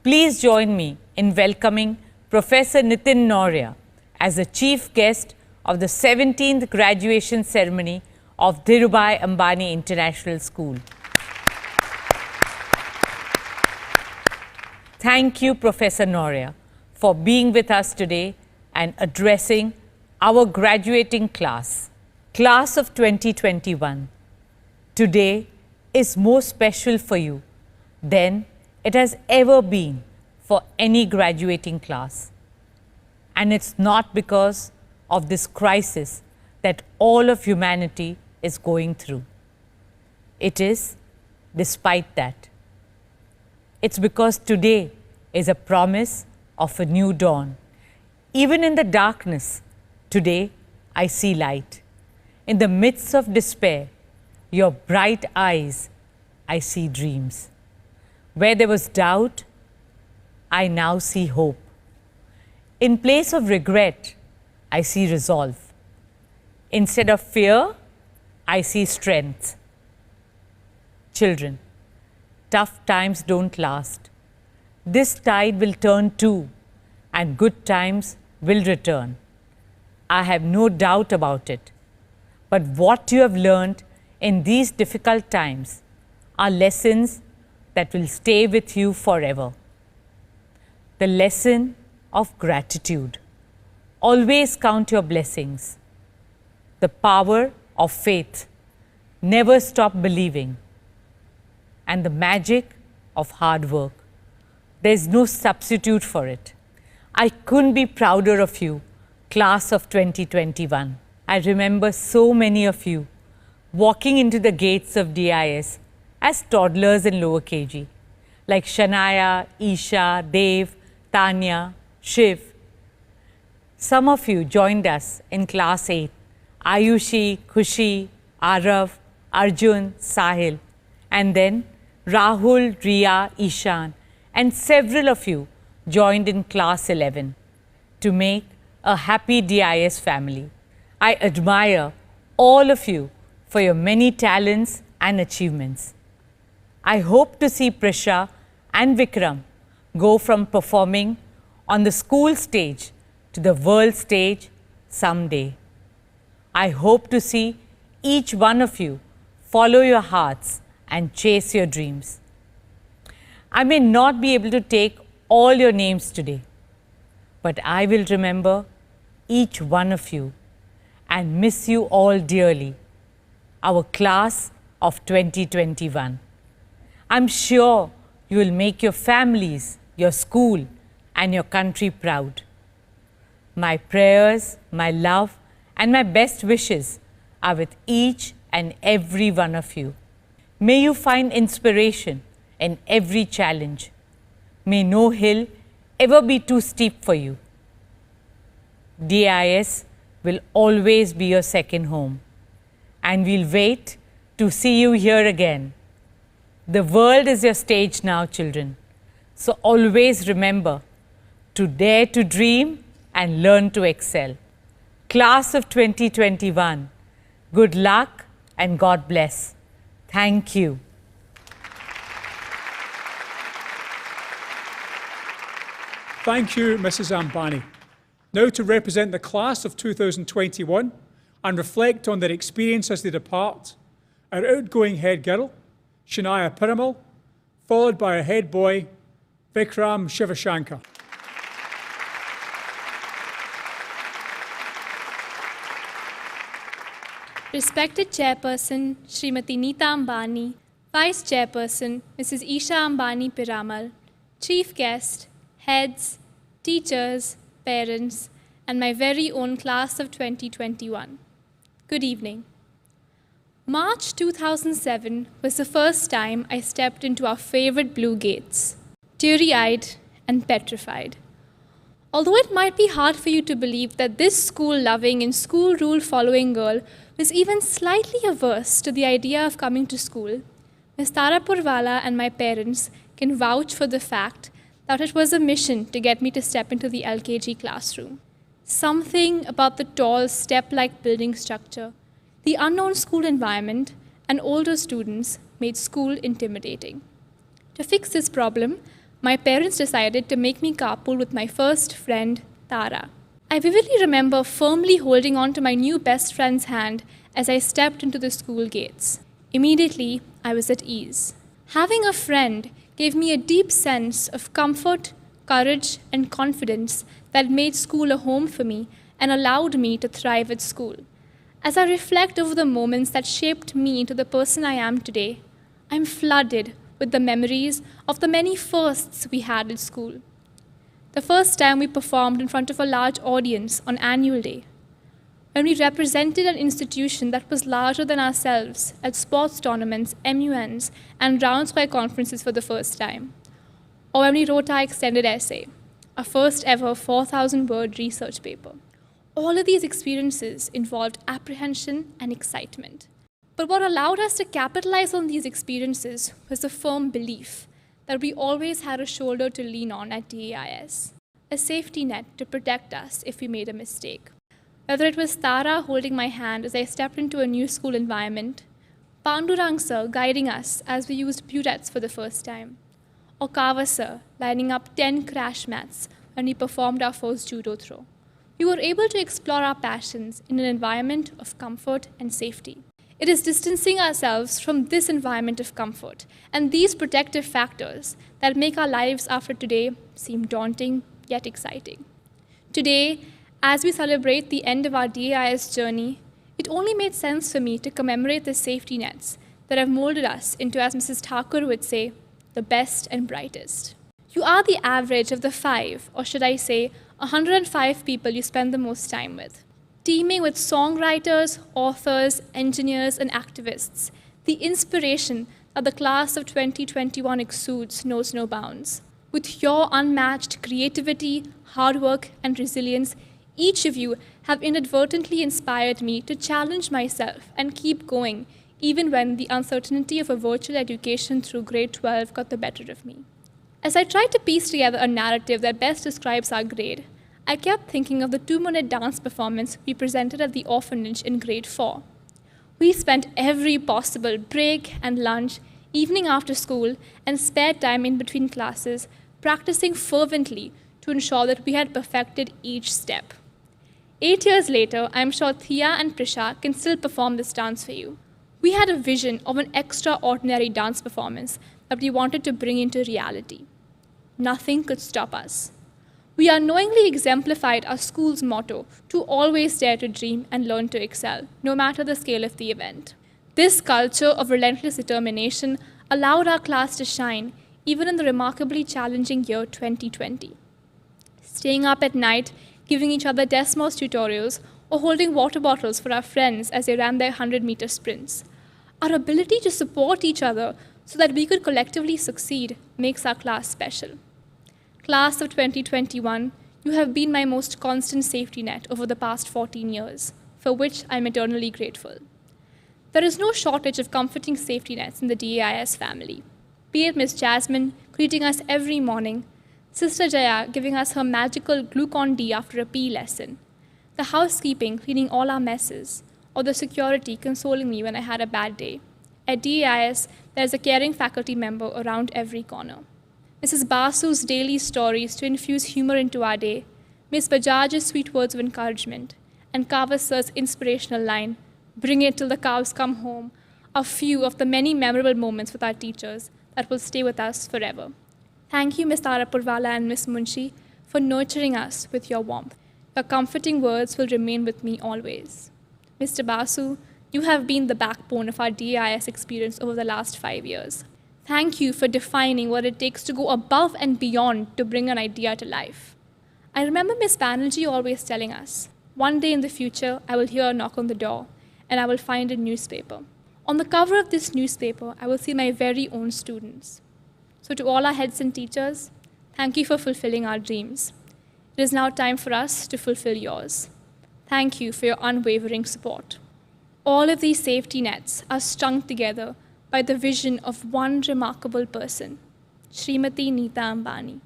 [SPEAKER 16] Please join me in welcoming Professor Nitin Noria as the chief guest of the 17th graduation ceremony of Dhirubhai Ambani International School. Thank you, Professor Noria, for being with us today and addressing our graduating class. Class of 2021, today is more special for you than it has ever been for any graduating class. And it's not because of this crisis that all of humanity is going through. It is despite that. It's because today is a promise of a new dawn. Even in the darkness, today I see light. In the midst of despair, your bright eyes, I see dreams. Where there was doubt, I now see hope. In place of regret, I see resolve. Instead of fear, I see strength. Children, tough times don't last. This tide will turn too, and good times will return. I have no doubt about it. But what you have learned in these difficult times are lessons that will stay with you forever. The lesson of gratitude. Always count your blessings. The power of faith. Never stop believing. And the magic of hard work. There's no substitute for it. I couldn't be prouder of you, class of 2021. I remember so many of you walking into the gates of DIS as toddlers in lower KG, like Shanaya, Isha, Dev, Tanya, Shiv. Some of you joined us in class 8, Ayushi, Khushi, Arav, Arjun, Sahil, and then Rahul, Riya, Ishan, and several of you joined in class 11 to make a happy DIS family. I admire all of you for your many talents and achievements. I hope to see Prisha and Vikram go from performing on the school stage to the world stage someday. I hope to see each one of you follow your hearts and chase your dreams. I may not be able to take all your names today, but I will remember each one of you and miss you all dearly, our class of 2021. I'm sure you will make your families, your school, and your country proud. My prayers, my love, and my best wishes are with each and every one of you. May you find inspiration in every challenge. May no hill ever be too steep for you. DIS will always be your second home, and we'll wait to see you here again. The world is your stage now, children. So always remember to dare to dream and learn to excel. Class of 2021, good luck and God bless. Thank you.
[SPEAKER 1] Thank you, Mrs. Ambani. Now to represent the class of 2021 and reflect on their experience as they depart, our outgoing head girl, Shania Piramal, followed by our head boy, Vikram Shivashankar.
[SPEAKER 17] Respected Chairperson Srimati Neeta Ambani, Vice Chairperson Mrs. Isha Ambani Piramal, Chief Guest, Heads, Teachers, Parents, and my very own class of 2021. Good evening. March 2007 was the first time I stepped into our favorite blue gates, teary-eyed and petrified. Although it might be hard for you to believe that this school-loving and school rule-following girl was even slightly averse to the idea of coming to school, Ms. Tara Purwala and my parents can vouch for the fact that it was a mission to get me to step into the LKG classroom. Something about the tall, step-like building structure, the unknown school environment, and older students made school intimidating. To fix this problem, my parents decided to make me carpool with my first friend, Tara. I vividly remember firmly holding on to my new best friend's hand as I stepped into the school gates. Immediately, I was at ease. Having a friend gave me a deep sense of comfort, courage, and confidence that made school a home for me and allowed me to thrive at school. As I reflect over the moments that shaped me into the person I am today, I'm flooded with the memories of the many firsts we had at school. The first time we performed in front of a large audience on annual day, when we represented an institution that was larger than ourselves at sports tournaments, MUNs, and round square conferences for the first time, or when we wrote our extended essay, our first ever 4,000-word research paper. All of these experiences involved apprehension and excitement. But what allowed us to capitalize on these experiences was the firm belief that we always had a shoulder to lean on at DAIS, a safety net to protect us if we made a mistake. Whether it was Tara holding my hand as I stepped into a new school environment, Pandurang sir guiding us as we used burettes for the first time, or Kava sir lining up 10 crash mats when we performed our first judo throw, we were able to explore our passions in an environment of comfort and safety. It is distancing ourselves from this environment of comfort and these protective factors that make our lives after today seem daunting yet exciting. Today, as we celebrate the end of our DAIS journey, it only made sense for me to commemorate the safety nets that have molded us into, as Mrs. Thakur would say, the best and brightest. You are the average of the 5, or should I say, 105 people you spend the most time with. Teaming with songwriters, authors, engineers, and activists, the inspiration that the class of 2021 exudes knows no bounds. With your unmatched creativity, hard work, and resilience, each of you have inadvertently inspired me to challenge myself and keep going, even when the uncertainty of a virtual education through grade 12 got the better of me. As I tried to piece together a narrative that best describes our grade, I kept thinking of the 2-minute dance performance we presented at the orphanage in grade 4. We spent every possible break and lunch, evening after school, and spare time in between classes, practicing fervently to ensure that we had perfected each step. 8 years later, I'm sure Thea and Prisha can still perform this dance for you. We had a vision of an extraordinary dance performance that we wanted to bring into reality. Nothing could stop us. We unknowingly exemplified our school's motto to always dare to dream and learn to excel, no matter the scale of the event. This culture of relentless determination allowed our class to shine, even in the remarkably challenging year 2020. Staying up at night, giving each other Desmos tutorials, or holding water bottles for our friends as they ran their 100-meter sprints. Our ability to support each other so that we could collectively succeed makes our class special. Class of 2021, you have been my most constant safety net over the past 14 years, for which I'm eternally grateful. There is no shortage of comforting safety nets in the DAIS family. Be it Miss Jasmine greeting us every morning, Sister Jaya giving us her magical Glucon-D after a PE lesson, the housekeeping cleaning all our messes, or the security consoling me when I had a bad day. At DAIS, there's a caring faculty member around every corner. Mrs. Basu's daily stories to infuse humor into our day, Miss Bajaj's sweet words of encouragement, and Kava Sir's inspirational line, "Bring it till the cows come home," are few of the many memorable moments with our teachers that will stay with us forever. Thank you, Ms. Tara Purwala and Ms. Munshi, for nurturing us with your warmth. Your comforting words will remain with me always. Mr. Basu, you have been the backbone of our DAIS experience over the last 5 years. Thank you for defining what it takes to go above and beyond to bring an idea to life. I remember Ms. Banerjee always telling us, one day in the future, I will hear a knock on the door, and I will find a newspaper. On the cover of this newspaper, I will see my very own students. So to all our heads and teachers, thank you for fulfilling our dreams. It is now time for us to fulfill yours. Thank you for your unwavering support. All of these safety nets are strung together by the vision of one remarkable person, Srimati Neeta Ambani.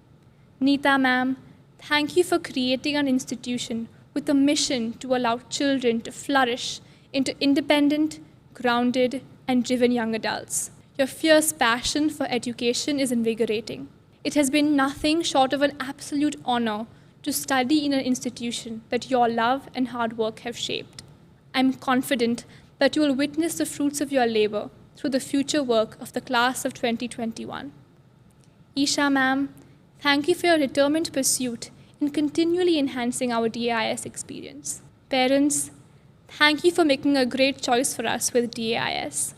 [SPEAKER 17] Neeta ma'am, thank you for creating an institution with a mission to allow children to flourish into independent, grounded, and driven young adults. Your fierce passion for education is invigorating. It has been nothing short of an absolute honor to study in an institution that your love and hard work have shaped. I'm confident that you will witness the fruits of your labor through the future work of the class of 2021. Isha ma'am, thank you for your determined pursuit in continually enhancing our DAIS experience. Parents, thank you for making a great choice for us with DAIS.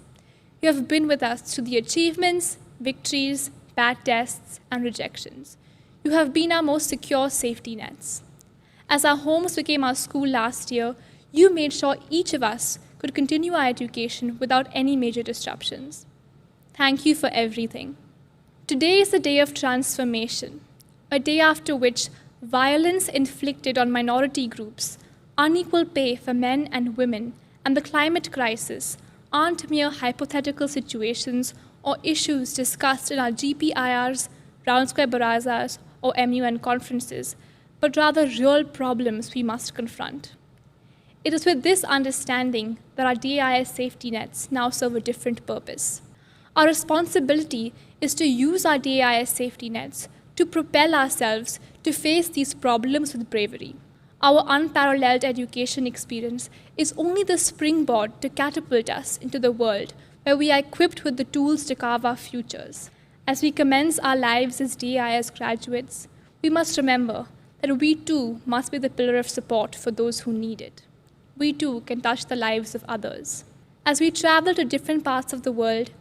[SPEAKER 17] You have been with us through the achievements, victories, bad tests, and rejections. You have been our most secure safety nets. As our homes became our school last year, you made sure each of us could continue our education without any major disruptions. Thank you for everything. Today is a day of transformation, a day after which violence inflicted on minority groups, unequal pay for men and women, and the climate crisis aren't mere hypothetical situations or issues discussed in our GPIRs, Round Square Barazas, or MUN conferences, but rather real problems we must confront. It is with this understanding that our DAIS safety nets now serve a different purpose. Our responsibility is to use our DAIS safety nets to propel ourselves to face these problems with bravery. Our unparalleled education experience is only the springboard to catapult us into the world where we are equipped with the tools to carve our futures. As we commence our lives as DAIS graduates, we must remember that we too must be the pillar of support for those who need it. We too can touch the lives of others. As we travel to different parts of the world,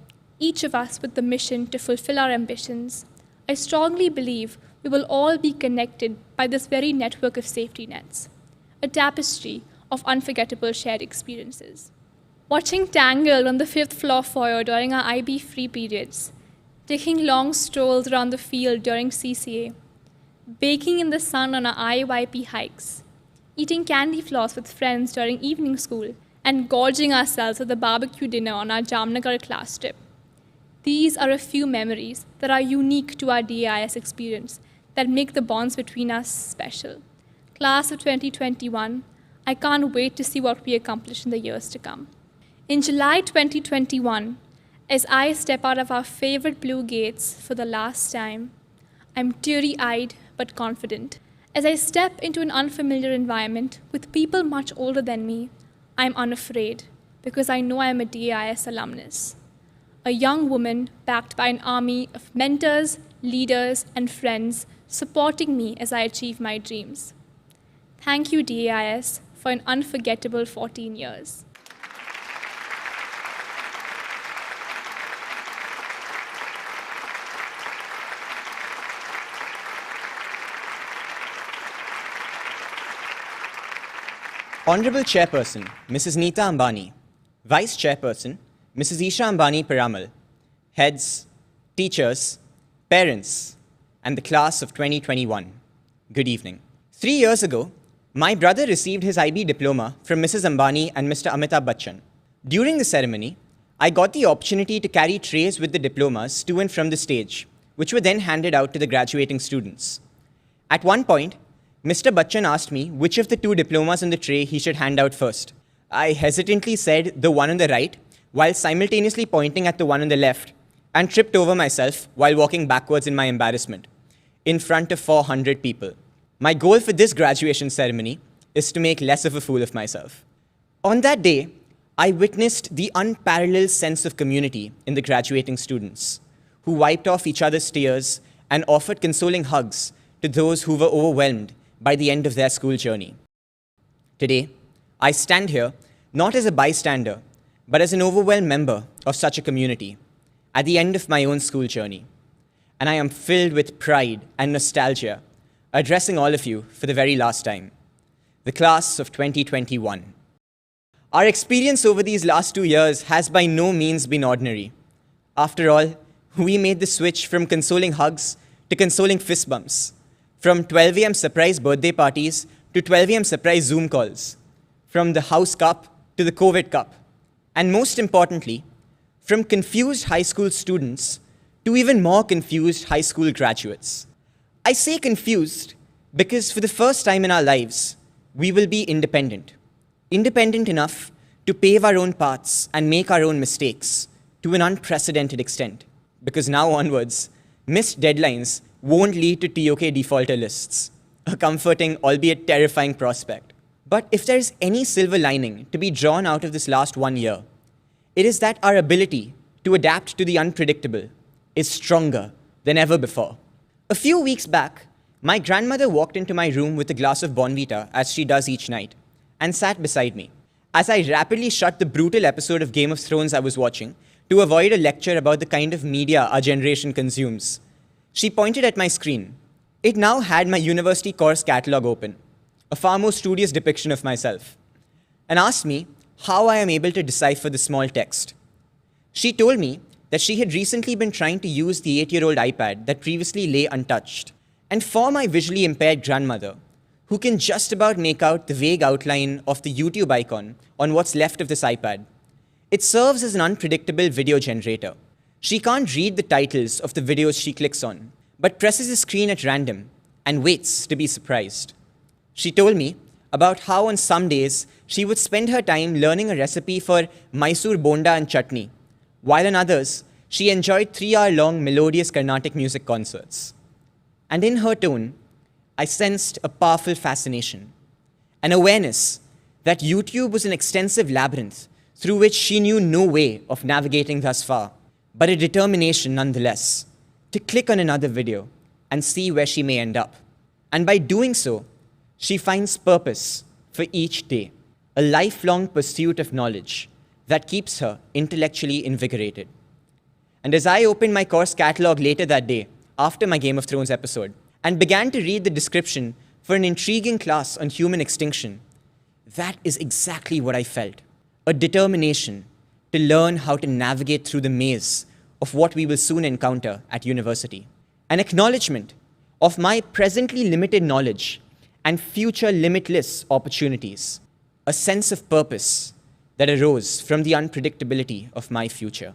[SPEAKER 17] each of us with the mission to fulfill our ambitions, I strongly believe we will all be connected by this very network of safety nets, a tapestry of unforgettable shared experiences. Watching Tangled on the 5th floor foyer during our IB free periods, taking long strolls around the field during CCA, baking in the sun on our IYP hikes, eating candy floss with friends during evening school, and gorging ourselves with a barbecue dinner on our Jamnagar class trip. These are a few memories that are unique to our DAIS experience that make the bonds between us special. Class of 2021, I can't wait to see what we accomplish in the years to come. In July 2021, as I step out of our favorite blue gates for the last time, I'm teary-eyed but confident. As I step into an unfamiliar environment with people much older than me, I'm unafraid because I know I'm a DAIS alumnus. A young woman backed by an army of mentors, leaders, and friends supporting me as I achieve my dreams. Thank you, DAIS, for an unforgettable 14 years.
[SPEAKER 18] Honorable Chairperson, Mrs. Neeta Ambani, Vice Chairperson, Mrs. Isha Ambani Piramal, heads, teachers, parents, and the class of 2021, good evening. 3 years ago, my brother received his IB diploma from Mrs. Ambani and Mr. Amitabh Bachchan. During the ceremony, I got the opportunity to carry trays with the diplomas to and from the stage, which were then handed out to the graduating students. At one point, Mr. Bachchan asked me which of the 2 diplomas on the tray he should hand out first. I hesitantly said the one on the right, while simultaneously pointing at the one on the left, and tripped over myself while walking backwards in my embarrassment, in front of 400 people. My goal for this graduation ceremony is to make less of a fool of myself. On that day, I witnessed the unparalleled sense of community in the graduating students, who wiped off each other's tears and offered consoling hugs to those who were overwhelmed by the end of their school journey. Today, I stand here not as a bystander, but as an overwhelmed member of such a community at the end of my own school journey. And I am filled with pride and nostalgia, addressing all of you for the very last time, the class of 2021. Our experience over these last 2 years has by no means been ordinary. After all, we made the switch from consoling hugs to consoling fist bumps, from 12 a.m. surprise birthday parties to 12 a.m. surprise Zoom calls, from the House Cup to the COVID Cup, and most importantly, from confused high school students to even more confused high school graduates. I say confused because for the first time in our lives, we will be independent. Independent enough to pave our own paths and make our own mistakes to an unprecedented extent. Because now onwards, missed deadlines won't lead to TOK defaulter lists, a comforting, albeit terrifying prospect. But if there is any silver lining to be drawn out of this last 1 year, it is that our ability to adapt to the unpredictable is stronger than ever before. A few weeks back, my grandmother walked into my room with a glass of Bonvita, as she does each night, and sat beside me, as I rapidly shut the brutal episode of Game of Thrones I was watching to avoid a lecture about the kind of media our generation consumes. She pointed at my screen. It now had my university course catalogue open, a far more studious depiction of myself, and asked me how I am able to decipher the small text. She told me that she had recently been trying to use the 8-year-old iPad that previously lay untouched. And for my visually impaired grandmother, who can just about make out the vague outline of the YouTube icon on what's left of this iPad, it serves as an unpredictable video generator. She can't read the titles of the videos she clicks on, but presses the screen at random and waits to be surprised. She told me about how on some days she would spend her time learning a recipe for Mysore bonda and chutney, while on others she enjoyed 3-hour-long melodious Carnatic music concerts. And in her tone, I sensed a powerful fascination, an awareness that YouTube was an extensive labyrinth through which she knew no way of navigating thus far, but a determination nonetheless to click on another video and see where she may end up. And by doing so, she finds purpose for each day, a lifelong pursuit of knowledge that keeps her intellectually invigorated. And as I opened my course catalogue later that day, after my Game of Thrones episode, and began to read the description for an intriguing class on human extinction, that is exactly what I felt. A determination to learn how to navigate through the maze of what we will soon encounter at university. An acknowledgement of my presently limited knowledge and future limitless opportunities. A sense of purpose that arose from the unpredictability of my future.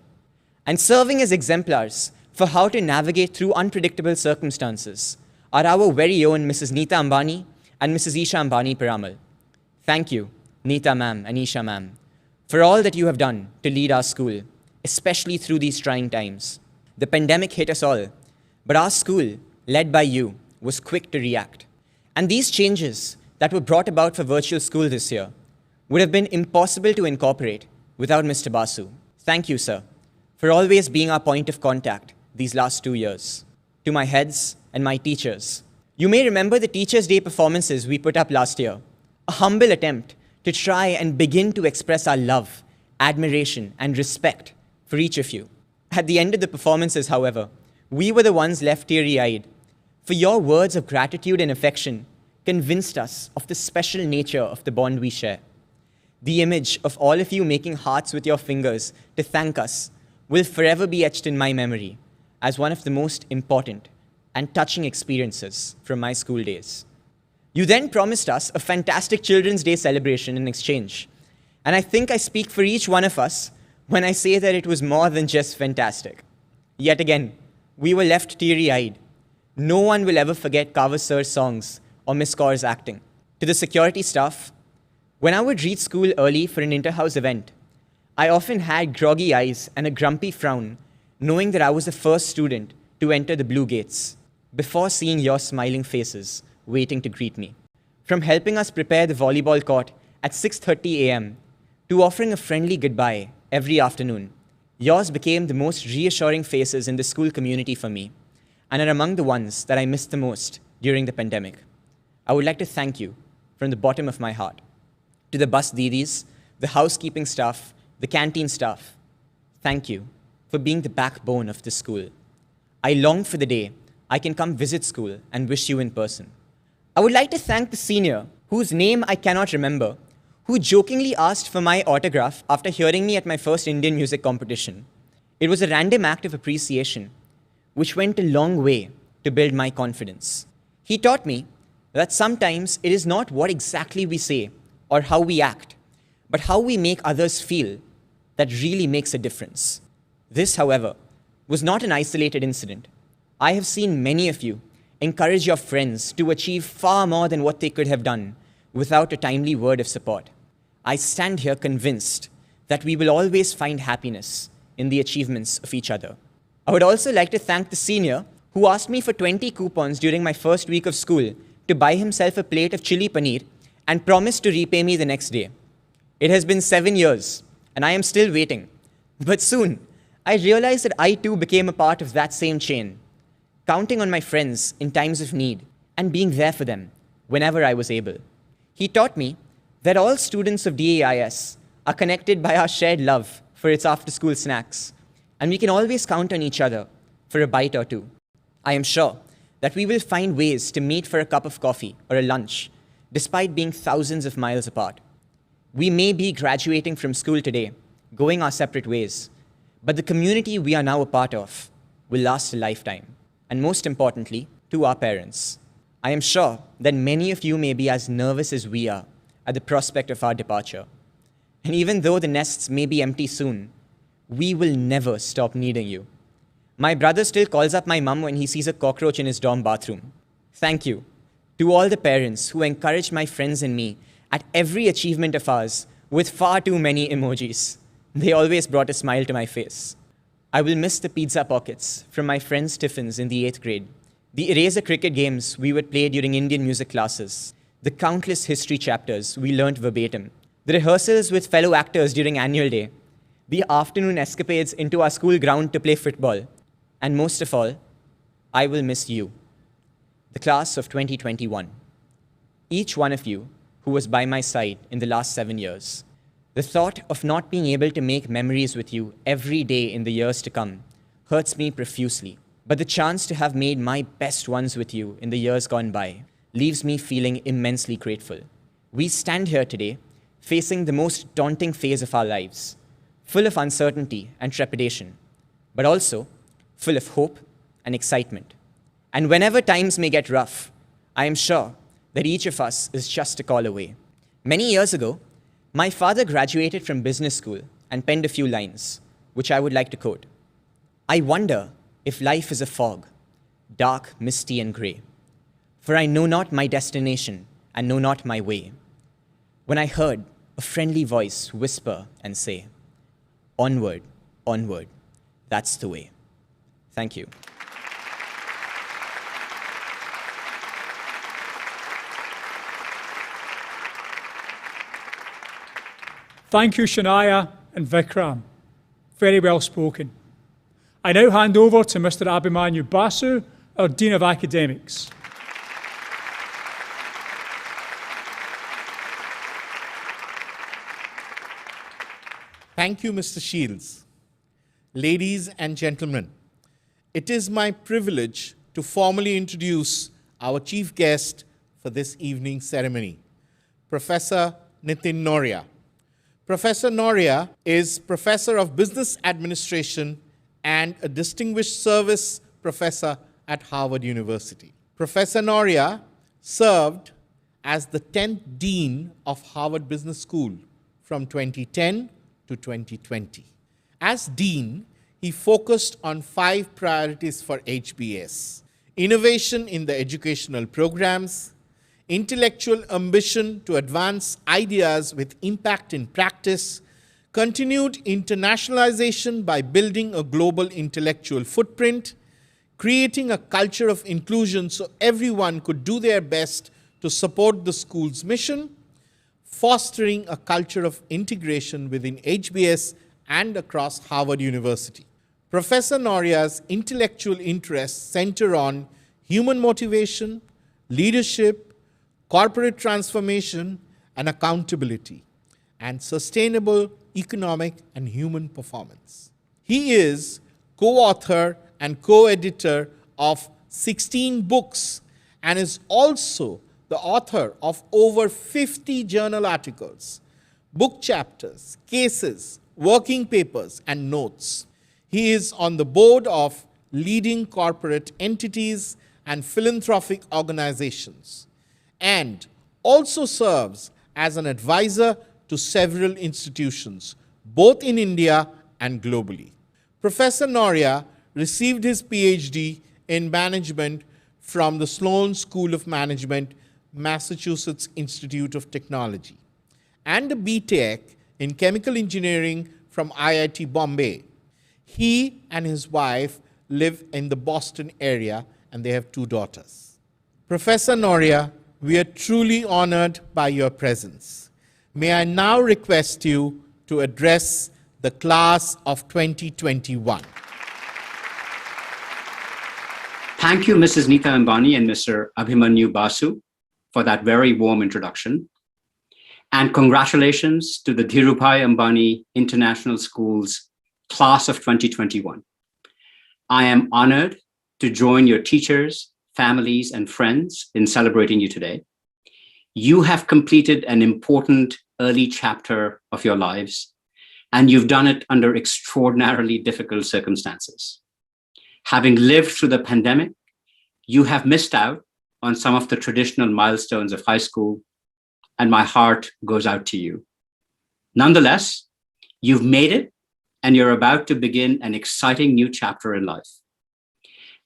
[SPEAKER 18] And serving as exemplars for how to navigate through unpredictable circumstances are our very own Mrs. Neeta Ambani and Mrs. Isha Ambani Piramal. Thank you, Neeta ma'am and Isha ma'am, for all that you have done to lead our school, especially through these trying times. The pandemic hit us all, but our school, led by you, was quick to react. And these changes that were brought about for virtual school this year would have been impossible to incorporate without Mr. Basu. Thank you, sir, for always being our point of contact these last 2 years. To my heads and my teachers, you may remember the Teachers' Day performances we put up last year, a humble attempt to try and begin to express our love, admiration, and respect for each of you. At the end of the performances, however, we were the ones left teary-eyed, for your words of gratitude and affection convinced us of the special nature of the bond we share. The image of all of you making hearts with your fingers to thank us will forever be etched in my memory as one of the most important and touching experiences from my school days. You then promised us a fantastic Children's Day celebration in exchange, and I think I speak for each one of us when I say that it was more than just fantastic. Yet again, we were left teary-eyed. No one will ever forget Kava Sir's songs or Miss Kaur's acting. To the security staff, when I would reach school early for an inter-house event, I often had groggy eyes and a grumpy frown, knowing that I was the first student to enter the blue gates, before seeing your smiling faces waiting to greet me. From helping us prepare the volleyball court at 6:30 a.m. to offering a friendly goodbye every afternoon, yours became the most reassuring faces in the school community for me, and are among the ones that I missed the most during the pandemic. I would like to thank you from the bottom of my heart. To the bus didis, the housekeeping staff, the canteen staff, thank you for being the backbone of this school. I long for the day I can come visit school and wish you in person. I would like to thank the senior, whose name I cannot remember, who jokingly asked for my autograph after hearing me at my first Indian music competition. It was a random act of appreciation, which went a long way to build my confidence. He taught me that sometimes it is not what exactly we say or how we act, but how we make others feel that really makes a difference. This, however, was not an isolated incident. I have seen many of you encourage your friends to achieve far more than what they could have done without a timely word of support. I stand here convinced that we will always find happiness in the achievements of each other. I would also like to thank the senior who asked me for 20 coupons during my first week of school to buy himself a plate of chili paneer and promised to repay me the next day. It has been 7 years, and I am still waiting. But soon, I realized that I too became a part of that same chain, counting on my friends in times of need and being there for them whenever I was able. He taught me that all students of DAIS are connected by our shared love for its after-school snacks, and we can always count on each other for a bite or two. I am sure that we will find ways to meet for a cup of coffee or a lunch, despite being thousands of miles apart. We may be graduating from school today, going our separate ways, but the community we are now a part of will last a lifetime. And most importantly, to our parents. I am sure that many of you may be as nervous as we are at the prospect of our departure. And even though the nests may be empty soon, we will never stop needing you. My brother still calls up my mum when he sees a cockroach in his dorm bathroom. Thank you to all the parents who encouraged my friends and me at every achievement of ours with far too many emojis. They always brought a smile to my face. I will miss the pizza pockets from my friends' tiffins in the 8th grade, the eraser cricket games we would play during Indian music classes, the countless history chapters we learnt verbatim, the rehearsals with fellow actors during annual day, the afternoon escapades into our school ground to play football, and most of all, I will miss you, the class of 2021. Each one of you who was by my side in the last 7 years. The thought of not being able to make memories with you every day in the years to come hurts me profusely. But the chance to have made my best ones with you in the years gone by leaves me feeling immensely grateful. We stand here today facing the most daunting phase of our lives, full of uncertainty and trepidation, but also full of hope and excitement. And whenever times may get rough, I am sure that each of us is just a call away. Many years ago, my father graduated from business school and penned a few lines, which I would like to quote. I wonder if life is a fog, dark, misty, and grey, for I know not my destination and know not my way. When I heard a friendly voice whisper and say, onward, onward, that's the way. Thank you.
[SPEAKER 1] Thank you, Shania and Vikram. Very well spoken. I now hand over to Mr. Abhimanyu Basu, our Dean of Academics.
[SPEAKER 19] Thank you, Mr. Shields. Ladies and gentlemen, it is my privilege to formally introduce our chief guest for this evening's ceremony, Professor Nitin Noria. Professor Noria is Professor of Business Administration and a Distinguished Service Professor at Harvard University. Professor Noria served as the 10th Dean of Harvard Business School from 2010 to 2020. As Dean, he focused on 5 priorities for HBS: innovation in the educational programs, intellectual ambition to advance ideas with impact in practice, continued internationalization by building a global intellectual footprint, creating a culture of inclusion so everyone could do their best to support the school's mission, fostering a culture of integration within HBS and across Harvard University. Professor Noria's intellectual interests center on human motivation, leadership, corporate transformation, and accountability, and sustainable economic and human performance. He is co-author and co-editor of 16 books and is also the author of over 50 journal articles, book chapters, cases, working papers, and notes. He is on the board of leading corporate entities and philanthropic organizations, and also serves as an advisor to several institutions, both in India and globally. Professor Noria received his PhD in management from the Sloan School of Management, Massachusetts Institute of Technology, and a BTech in chemical engineering from IIT Bombay. He and his wife live in the Boston area, and they have 2 daughters. Professor Noria, we are truly honored by your presence. May I now request you to address the class of 2021.
[SPEAKER 20] Thank you, Mrs. Neeta Ambani and Mr. Abhimanyu Basu, for that very warm introduction. And congratulations to the Dhirubhai Ambani International School's class of 2021. I am honored to join your teachers, families, and friends in celebrating you today. You have completed an important early chapter of your lives, and you've done it under extraordinarily difficult circumstances. Having lived through the pandemic, you have missed out on some of the traditional milestones of high school, and my heart goes out to you. Nonetheless, you've made it, and you're about to begin an exciting new chapter in life.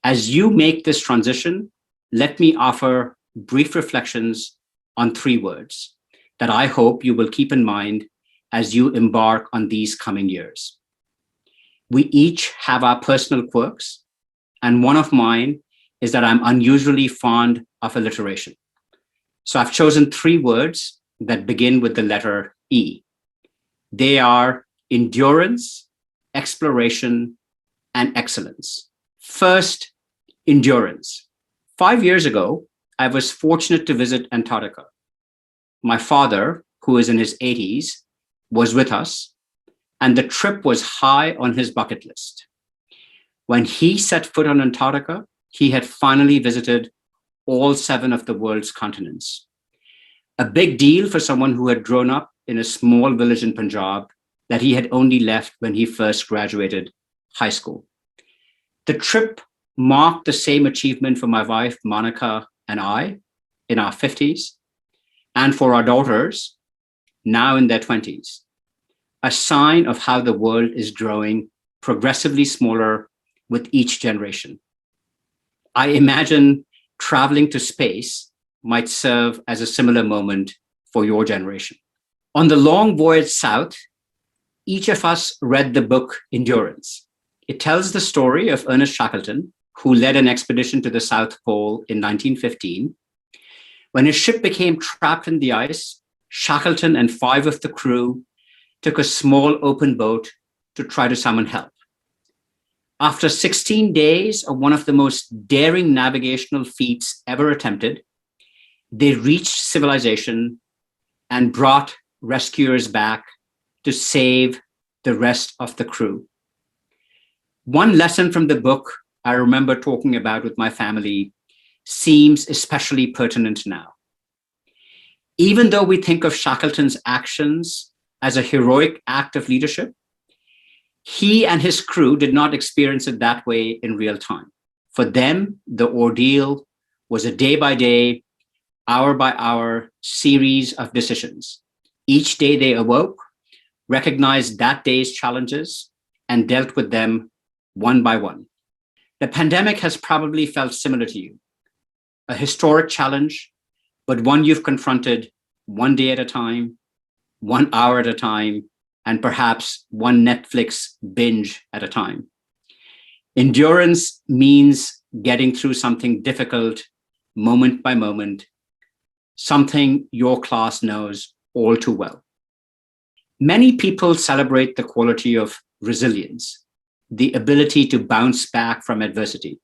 [SPEAKER 20] As you make this transition, let me offer brief reflections on 3 words that I hope you will keep in mind as you embark on these coming years. We each have our personal quirks, and one of mine is that I'm unusually fond of alliteration. So I've chosen 3 words that begin with the letter E. They are endurance, exploration, and excellence. First, endurance. 5 years ago, I was fortunate to visit Antarctica. My father, who is in his 80s, was with us, and the trip was high on his bucket list. When he set foot on Antarctica, he had finally visited all 7 of the world's continents. A big deal for someone who had grown up in a small village in Punjab that he had only left when he first graduated high school. The trip marked the same achievement for my wife, Monica, and I in our 50s, and for our daughters, now in their 20s, a sign of how the world is growing progressively smaller with each generation. I imagine traveling to space might serve as a similar moment for your generation. On the long voyage south, each of us read the book Endurance. It tells the story of Ernest Shackleton, who led an expedition to the South Pole in 1915. When his ship became trapped in the ice, Shackleton and 5 of the crew took a small open boat to try to summon help. After 16 days of one of the most daring navigational feats ever attempted, they reached civilization and brought rescuers back to save the rest of the crew. One lesson from the book I remember talking about with my family seems especially pertinent now. Even though we think of Shackleton's actions as a heroic act of leadership, he and his crew did not experience it that way in real time. For them, the ordeal was a day-by-day, hour-by-hour series of decisions. Each day they awoke, recognized that day's challenges, and dealt with them one by one. The pandemic has probably felt similar to you. A historic challenge, but one you've confronted one day at a time, 1 hour at a time, and perhaps one Netflix binge at a time. Endurance means getting through something difficult moment by moment, something your class knows all too well. Many people celebrate the quality of resilience, the ability to bounce back from adversity.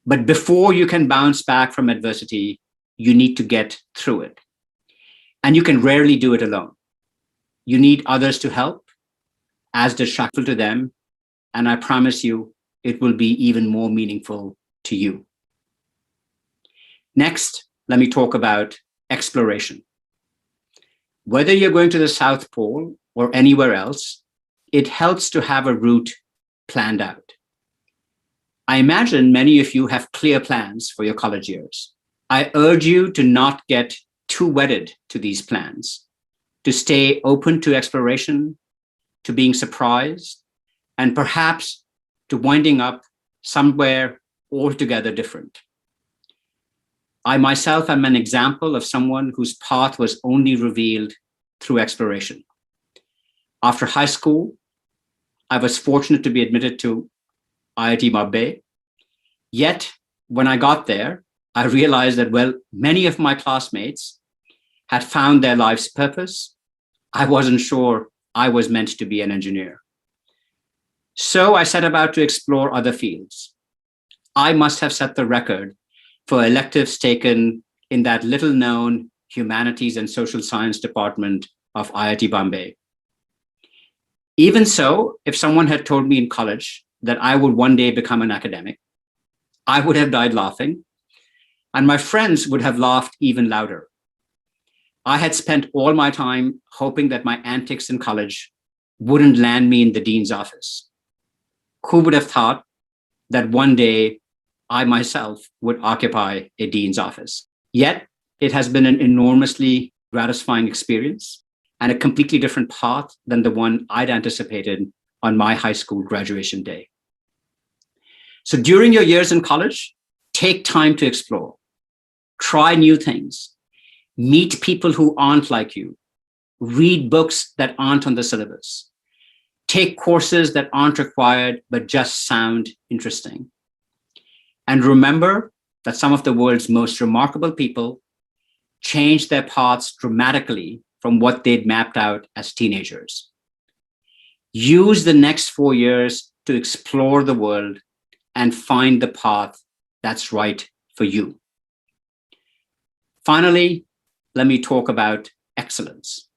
[SPEAKER 20] But before you can bounce back from adversity, you need to get through it. And you can rarely do it alone. You need others to help, as does Shackleton to them, and I promise you, it will be even more meaningful to you. Next, let me talk about exploration. Whether you're going to the South Pole or anywhere else, it helps to have a route planned out. I imagine many of you have clear plans for your college years. I urge you to not get too wedded to these plans, to stay open to exploration, to being surprised, and perhaps to winding up somewhere altogether different. I myself am an example of someone whose path was only revealed through exploration. After high school, I was fortunate to be admitted to IIT Bombay. Yet, when I got there, I realized that, well, many of my classmates had found their life's purpose. I wasn't sure I was meant to be an engineer. So I set about to explore other fields. I must have set the record for electives taken in that little-known humanities and social science department of IIT Bombay. Even so, if someone had told me in college that I would one day become an academic, I would have died laughing, and my friends would have laughed even louder. I had spent all my time hoping that my antics in college wouldn't land me in the dean's office. Who would have thought that one day I myself would occupy a dean's office? Yet, it has been an enormously gratifying experience and a completely different path than the one I'd anticipated on my high school graduation day. So during your years in college, take time to explore, try new things, meet people who aren't like you, read books that aren't on the syllabus, take courses that aren't required but just sound interesting. And remember that some of the world's most remarkable people changed their paths dramatically from what they'd mapped out as teenagers. Use the next 4 years to explore the world and find the path that's right for you. Finally, let me talk about excellence.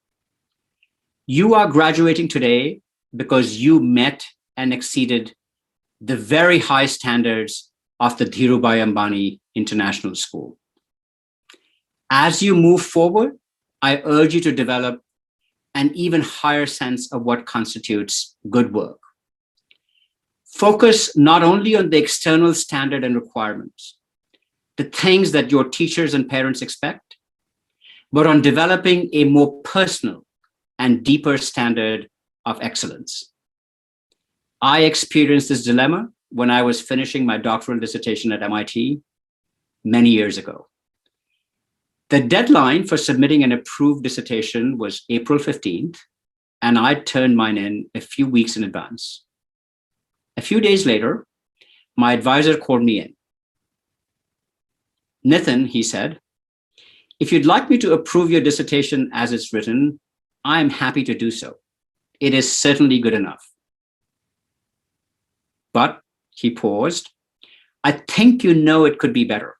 [SPEAKER 20] You are graduating today because you met and exceeded the very high standards of the Dhirubhai Ambani International School. As you move forward, I urge you to develop an even higher sense of what constitutes good work. Focus not only on the external standard and requirements, the things that your teachers and parents expect, but on developing a more personal and deeper standard of excellence. I experienced this dilemma when I was finishing my doctoral dissertation at MIT many years ago. The deadline for submitting an approved dissertation was April 15th, and I turned mine in a few weeks in advance. A few days later, my advisor called me in. Nitin, he said, if you'd like me to approve your dissertation as it's written, I am happy to do so. It is certainly good enough. But, he paused, I think you know it could be better.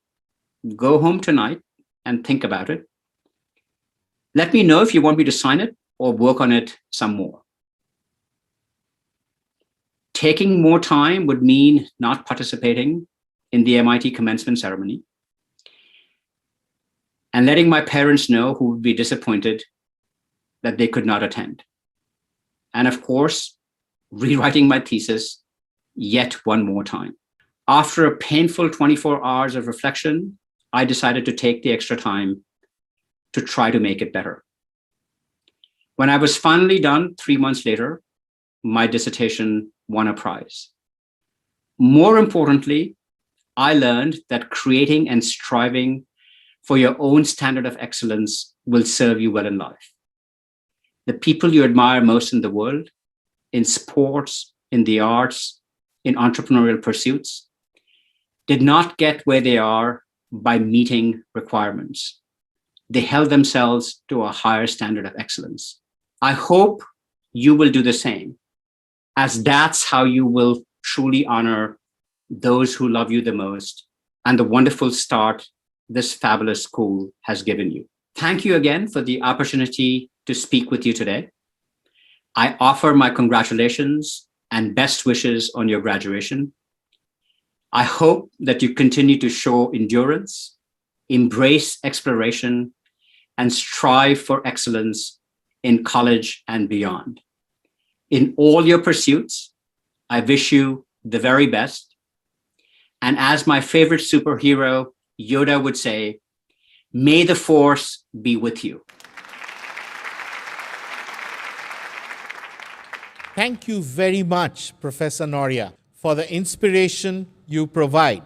[SPEAKER 20] Go home tonight and think about it. Let me know if you want me to sign it or work on it some more. Taking more time would mean not participating in the MIT commencement ceremony. and letting my parents know, who would be disappointed that they could not attend. And of course, rewriting my thesis yet one more time. After a painful 24 hours of reflection, I decided to take the extra time to try to make it better. When I was finally done 3 months later, my dissertation won a prize. More importantly, I learned that creating and striving for your own standard of excellence will serve you well in life. The people you admire most in the world, in sports, in the arts, in entrepreneurial pursuits, did not get where they are by meeting requirements. They held themselves to a higher standard of excellence. I hope you will do the same, as that's how you will truly honor those who love you the most and the wonderful start this fabulous school has given you. Thank you again for the opportunity to speak with you today. I offer my congratulations and best wishes on your graduation. I hope that you continue to show endurance, embrace exploration, and strive for excellence in college and beyond. In all your pursuits, I wish you the very best. And as my favorite superhero, Yoda, would say, may the force be with you.
[SPEAKER 19] Thank you very much, Professor Noria, for the inspiration you provide.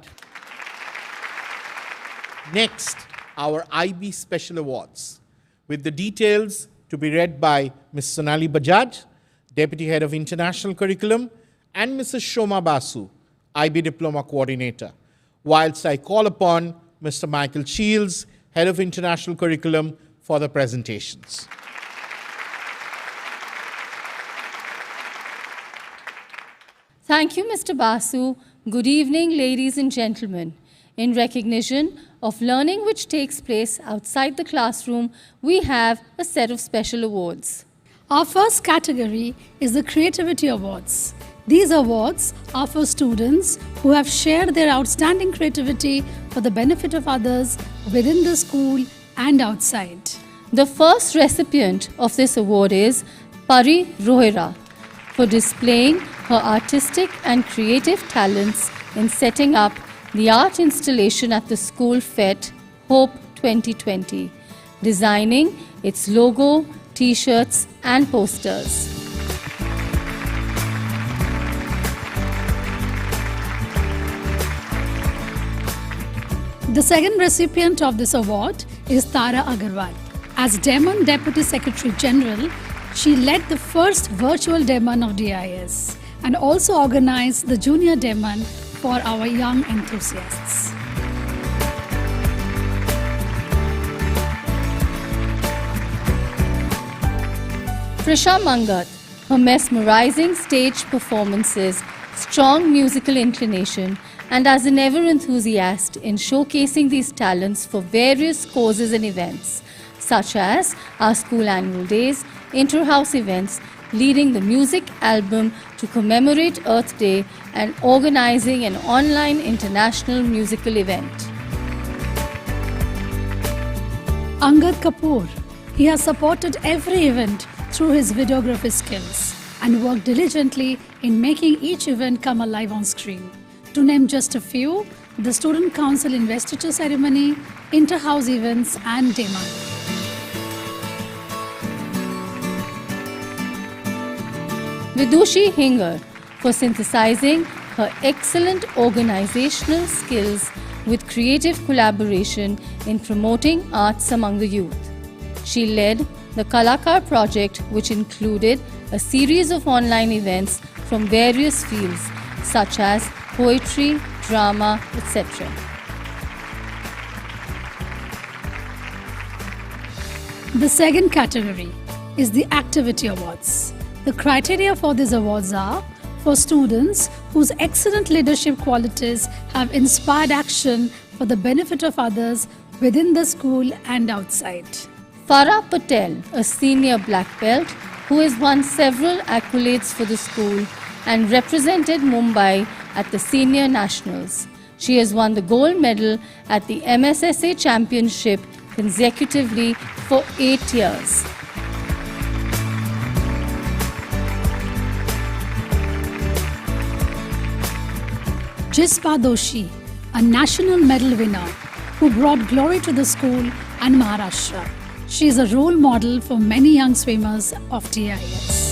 [SPEAKER 19] Next, our IB Special Awards, with the details to be read by Ms. Sonali Bajaj, Deputy Head of International Curriculum, and Mrs. Shoma Basu, IB Diploma Coordinator, whilst I call upon Mr. Michael Shields, Head of International Curriculum, for the presentations.
[SPEAKER 21] Thank you, Mr. Basu. Good evening, ladies and gentlemen. In recognition of learning which takes place outside the classroom, we have a set of special awards.
[SPEAKER 22] Our first category is the Creativity Awards. These awards are for students who have shared their outstanding creativity for the benefit of others within the school and outside.
[SPEAKER 21] The first recipient of this award is Pari Rohira for displaying her artistic and creative talents in setting up the art installation at the school fete Hope 2020, designing its logo, t-shirts and posters.
[SPEAKER 22] The second recipient of this award is Tara Agarwal. As Demon Deputy Secretary General, she led the first virtual Demon of DIS and also organized the Junior Demon for our young enthusiasts.
[SPEAKER 21] Prisha Mangat, her mesmerizing stage performances, strong musical inclination, and as an ever enthusiast in showcasing these talents for various causes and events, such as our school annual days, inter-house events, leading the music album to commemorate Earth Day, and organizing an online international musical event.
[SPEAKER 22] Angad Kapoor. He has supported every event through his videography skills and worked diligently in making each event come alive on screen. To name just a few, the Student Council Investiture Ceremony, inter-house events and Demon.
[SPEAKER 21] Vidushi Hinger for synthesizing her excellent organizational skills with creative collaboration in promoting arts among the youth. She led the Kalakar project, which included a series of online events from various fields such as poetry, drama, etc.
[SPEAKER 22] The second category is the Activity Awards. The criteria for these awards are for students whose excellent leadership qualities have inspired action for the benefit of others within the school and outside.
[SPEAKER 21] Farah Patel, a senior black belt who has won several accolades for the school and represented Mumbai at the Senior Nationals. She has won the gold medal at the MSSA Championship consecutively for 8 years.
[SPEAKER 22] Jispa Doshi, a national medal winner who brought glory to the school and Maharashtra. She is a role model for many young swimmers of DIS.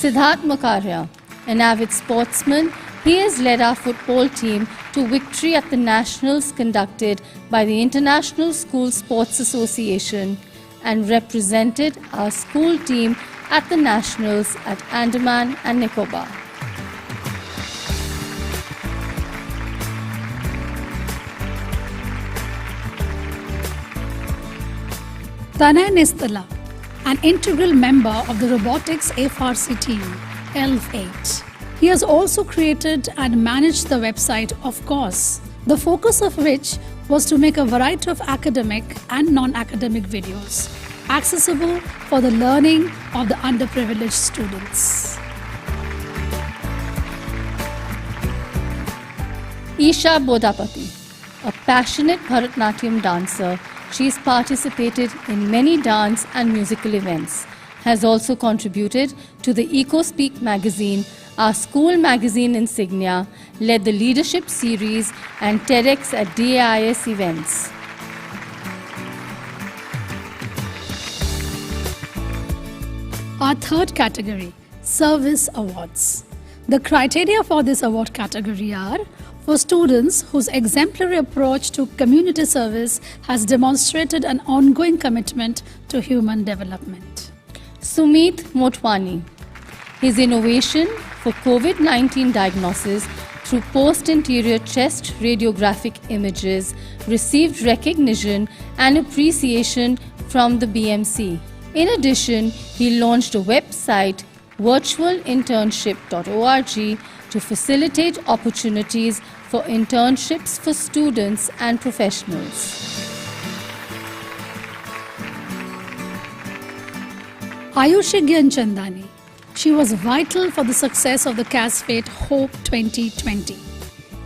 [SPEAKER 21] Siddharth Makaria, an avid sportsman, he has led our football team to victory at the nationals conducted by the International School Sports Association and represented our school team at the nationals at Andaman and Nicobar.
[SPEAKER 22] Tanay Nistala, an integral member of the robotics FRC team, ELF8. He has also created and managed the website Of Course, the focus of which was to make a variety of academic and non-academic videos accessible for the learning of the underprivileged students.
[SPEAKER 21] Isha Bodapati, a passionate Bharatnatyam dancer, she has participated in many dance and musical events, has also contributed to the EcoSpeak magazine, our school magazine insignia, led the leadership series and TEDx at DAIS events.
[SPEAKER 22] Our third category, Service Awards. The criteria for this award category are for students whose exemplary approach to community service has demonstrated an ongoing commitment to human development.
[SPEAKER 21] Sumit Motwani, his innovation for COVID-19 diagnosis through post-anterior chest radiographic images received recognition and appreciation from the BMC. In addition, he launched a website, virtualinternship.org, to facilitate opportunities for internships for students and professionals.
[SPEAKER 22] Ayushi Gyanchandani. She was vital for the success of the CASFATE Hope 2020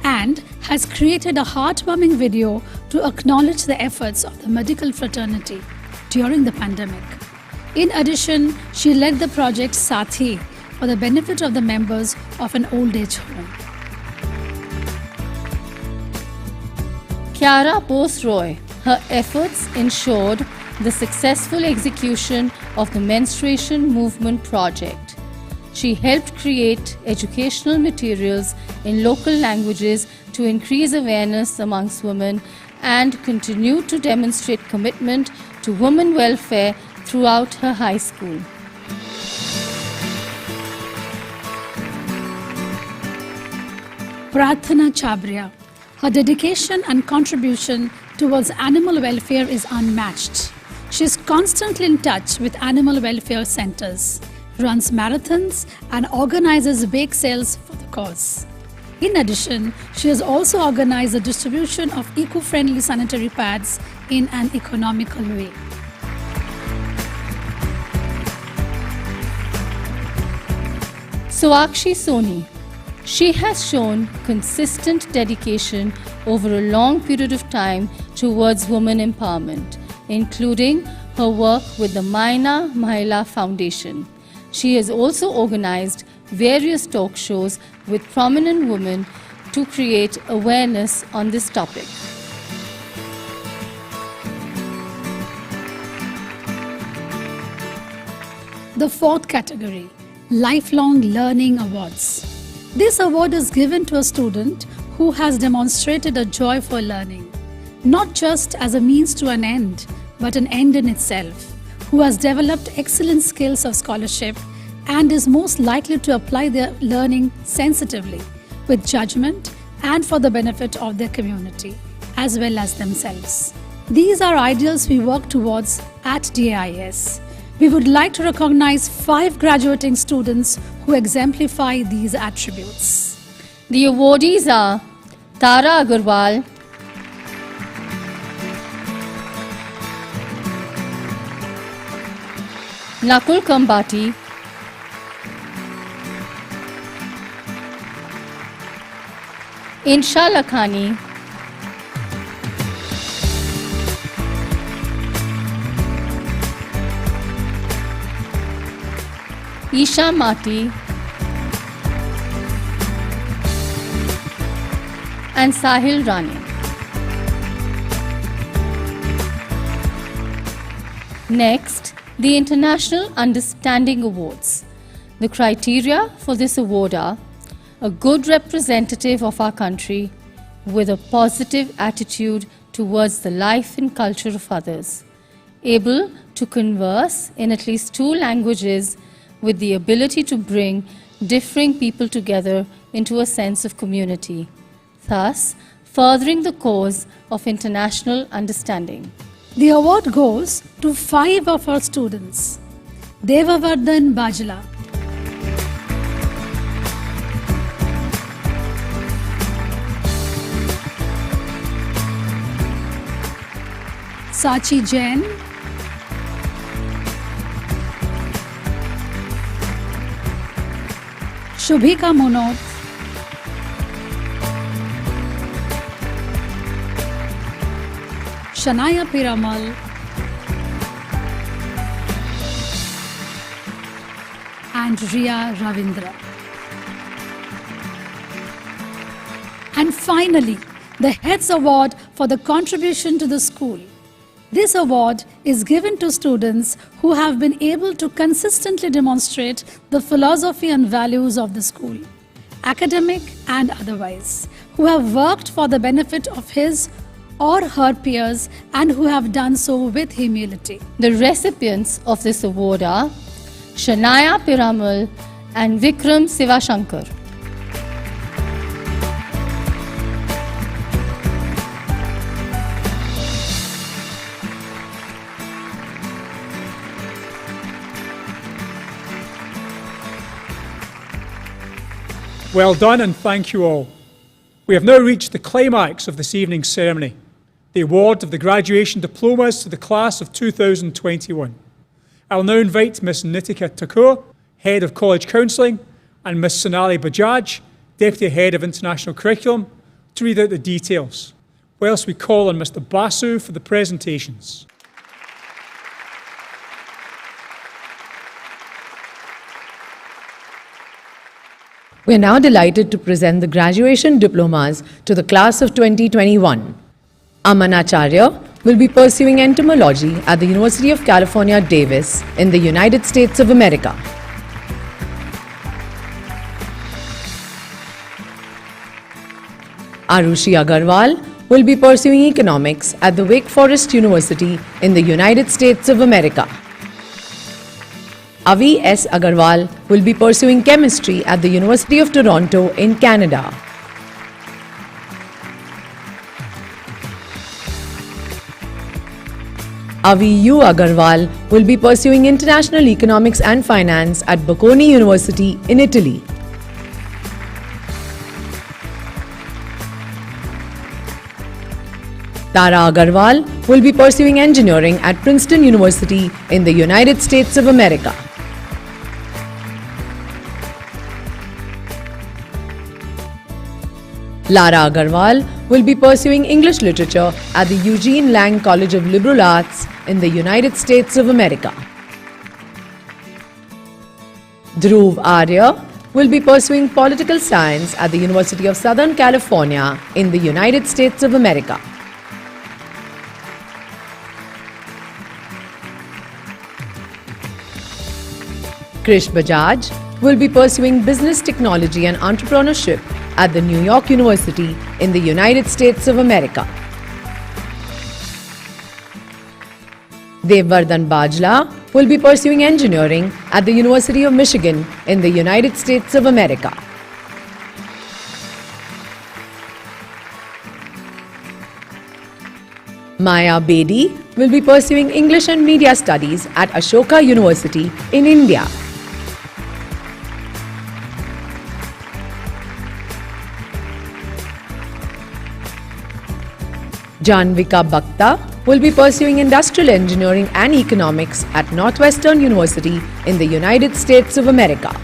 [SPEAKER 22] and has created a heartwarming video to acknowledge the efforts of the medical fraternity during the pandemic. In addition, she led the project Sathi for the benefit of the members of an old age home.
[SPEAKER 21] Kiara Bose Roy, her efforts ensured the successful execution of the Menstruation Movement Project. She helped create educational materials in local languages to increase awareness amongst women and continued to demonstrate commitment to women welfare throughout her high school.
[SPEAKER 22] Prarthana Chabria. Her dedication and contribution towards animal welfare is unmatched. She is constantly in touch with animal welfare centers, runs marathons, and organizes bake sales for the cause. In addition, she has also organized the distribution of eco-friendly sanitary pads in an economical way.
[SPEAKER 21] Soakshi Soni. She has shown consistent dedication over a long period of time towards women empowerment, including her work with the Maina Mahila Foundation. She has also organized various talk shows with prominent women to create awareness on this topic.
[SPEAKER 22] The fourth category, Lifelong Learning Awards. This award is given to a student who has demonstrated a joy for learning, not just as a means to an end, but an end in itself, who has developed excellent skills of scholarship and is most likely to apply their learning sensitively, with judgment and for the benefit of their community, as well as themselves. These are ideals we work towards at DIS. We would like to recognize 5 graduating students who exemplify these attributes.
[SPEAKER 21] The awardees are Tara Agarwal, Nakul Kambati, Insha Lakhani, Isha Mati, and Sahil Rani. Next, the International Understanding Awards. The criteria for this award are a good representative of our country with a positive attitude towards the life and culture of others, able to converse in at least 2 languages with the ability to bring differing people together into a sense of community, thus furthering the cause of international understanding.
[SPEAKER 22] The award goes to 5 of our students. Devavardhan Bajla, Sachi Jain, Shubhika Munot, Shanaya Piramal, and Riya Ravindra. And finally, the Heads Award for the contribution to the school. This award is given to students who have been able to consistently demonstrate the philosophy and values of the school, academic and otherwise, who have worked for the benefit of his or her peers and who have done so with humility.
[SPEAKER 21] The recipients of this award are Shanaya Piramal and Vikram Sivashankar.
[SPEAKER 1] Well done and thank you all. We have now reached the climax of this evening's ceremony, the award of the graduation diplomas to the class of 2021. I'll now invite Ms. Nitika Thakur, Head of College Counselling, and Ms. Sonali Bajaj, Deputy Head of International Curriculum, to read out the details, whilst we call on Mr. Basu for the presentations.
[SPEAKER 2] We are now delighted to present the graduation diplomas to the class of 2021. Aman Acharya will be pursuing entomology at the University of California, Davis in the United States of America. Arushi Agarwal will be pursuing economics at the Wake Forest University in the United States of America. Avi S. Agarwal will be pursuing chemistry at the University of Toronto in Canada. Avi U. Agarwal will be pursuing international economics and finance at Bocconi University in Italy. Tara Agarwal will be pursuing engineering at Princeton University in the United States of America. Lara Agarwal will be pursuing English literature at the Eugene Lang College of Liberal Arts in the United States of America. Dhruv Arya will be pursuing political science at the University of Southern California in the United States of America. Krish Bajaj will be pursuing business technology and entrepreneurship at the New York University in the United States of America. Devvardhan Bajla will be pursuing engineering at the University of Michigan in the United States of America. Maya Bedi will be pursuing English and Media Studies at Ashoka University in India. Janvika Bhakta will be pursuing Industrial Engineering and Economics at Northwestern University in the United States of America.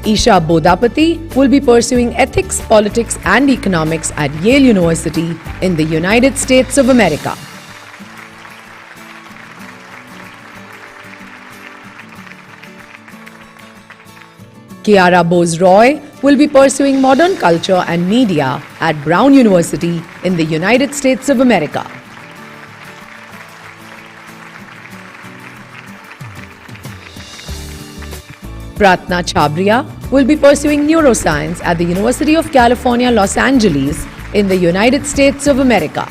[SPEAKER 2] Isha Bodapati will be pursuing ethics, politics and economics at Yale University in the United States of America. Kiara Bose-Roy will be pursuing modern culture and media at Brown University in the United States of America. Pratna Chabria will be pursuing neuroscience at the University of California, Los Angeles in the United States of America.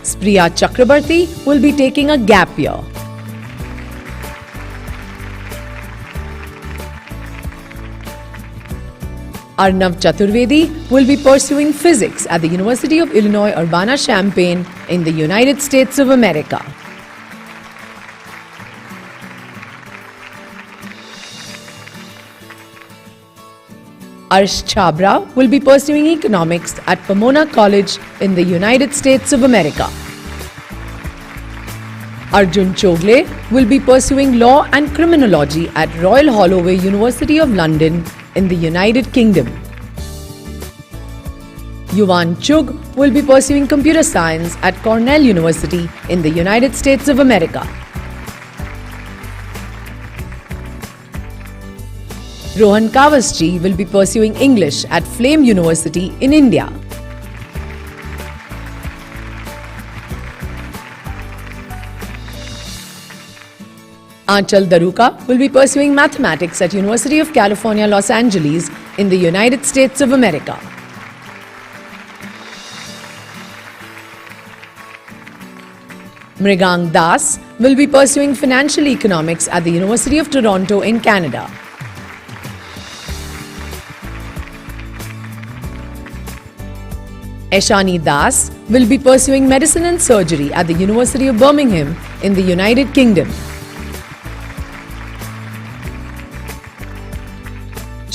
[SPEAKER 2] Spriya Chakrabarti will be taking a gap year. Arnav Chaturvedi will be pursuing physics at the University of Illinois Urbana-Champaign in the United States of America. Arsh Chabra will be pursuing economics at Pomona College in the United States of America. Arjun Chogle will be pursuing law and criminology at Royal Holloway University of London in the United Kingdom. Yuvan Chug will be pursuing computer science at Cornell University in the United States of America. Rohan Kawasji will be pursuing English at Flame University in India. Aanchal Daruka will be pursuing mathematics at University of California, Los Angeles in the United States of America. Mrigang Das will be pursuing financial economics at the University of Toronto in Canada. Eshani Das will be pursuing medicine and surgery at the University of Birmingham in the United Kingdom.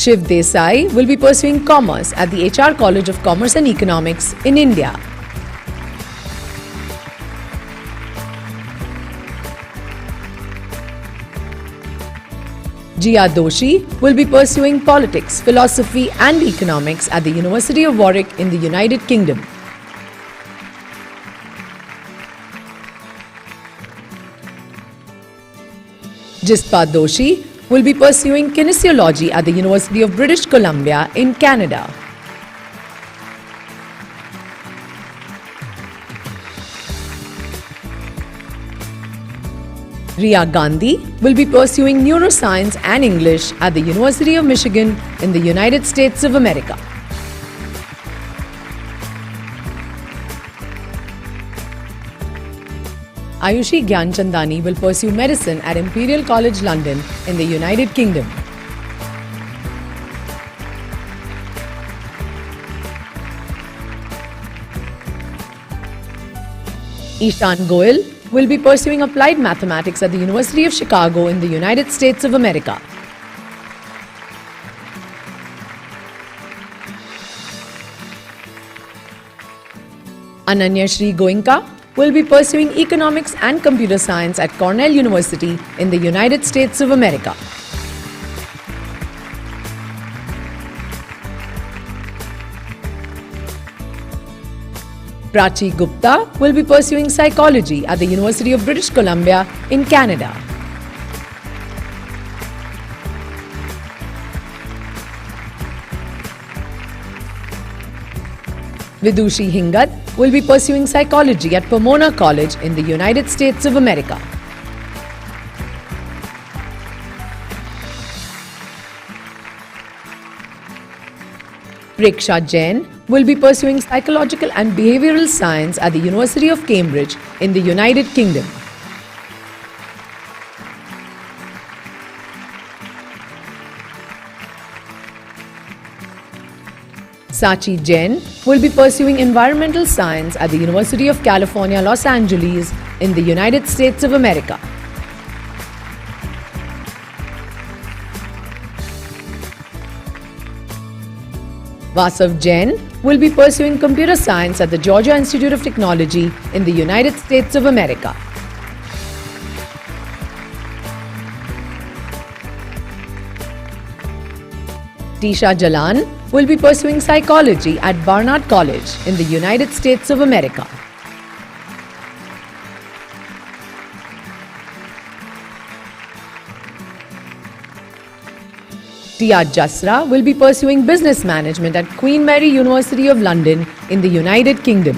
[SPEAKER 2] Shiv Desai will be pursuing commerce at the HR College of Commerce and Economics in India. Jia Doshi will be pursuing politics, philosophy and economics at the University of Warwick in the United Kingdom. Jispa Doshi will be pursuing kinesiology at the University of British Columbia in Canada. Ria Gandhi will be pursuing neuroscience and English at the University of Michigan in the United States of America. Ayushi Gyanchandani will pursue medicine at Imperial College London in the United Kingdom. Ishan Goel will be pursuing applied mathematics at the University of Chicago in the United States of America. Ananya Shri Goenka will be pursuing economics and computer science at Cornell University in the United States of America. Prachi Gupta will be pursuing psychology at the University of British Columbia in Canada. Vidushi Hingad will be pursuing psychology at Pomona College in the United States of America. Preksha Jain will be pursuing psychological and behavioral science at the University of Cambridge in the United Kingdom. Sachi Jain will be pursuing environmental science at the University of California, Los Angeles in the United States of America. Vasav Jain will be pursuing computer science at the Georgia Institute of Technology in the United States of America. Tisha Jalan will be pursuing psychology at Barnard College in the United States of America. Tia Jasra will be pursuing business management at Queen Mary University of London in the United Kingdom.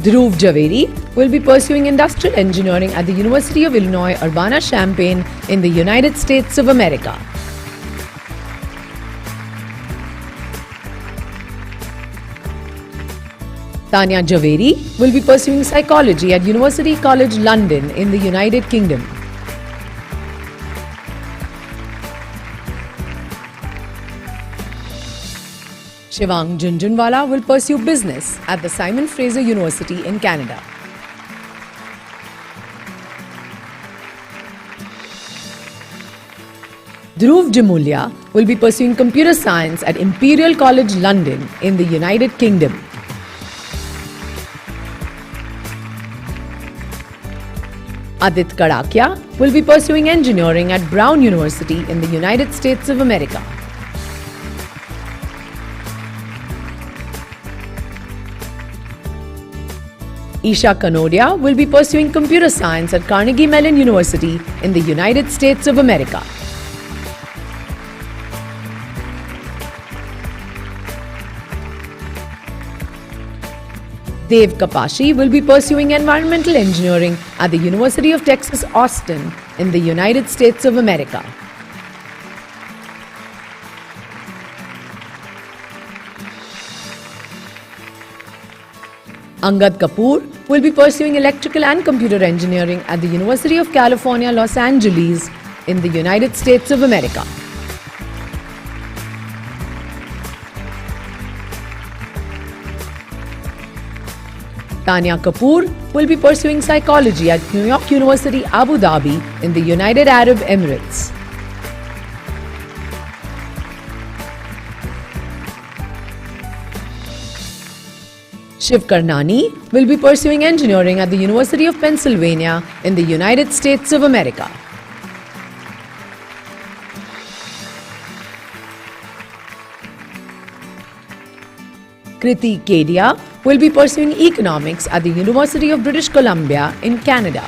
[SPEAKER 2] Dhruv Javeri will be pursuing industrial engineering at the University of Illinois Urbana-Champaign in the United States of America. Tanya Javeri will be pursuing psychology at University College London in the United Kingdom. Shivang Junjunwala will pursue business at the Simon Fraser University in Canada. Dhruv Jamulia will be pursuing computer science at Imperial College London in the United Kingdom. Adit Kadakia will be pursuing engineering at Brown University in the United States of America. Isha Kanodia will be pursuing computer science at Carnegie Mellon University in the United States of America. Dev Kapashi will be pursuing environmental engineering at the University of Texas, Austin in the United States of America. Angad Kapoor will be pursuing electrical and computer engineering at the University of California, Los Angeles in the United States of America. Tanya Kapoor will be pursuing psychology at New York University, Abu Dhabi in the United Arab Emirates. Shiv Karnani will be pursuing engineering at the University of Pennsylvania in the United States of America. Kriti Kedia will be pursuing economics at the University of British Columbia in Canada.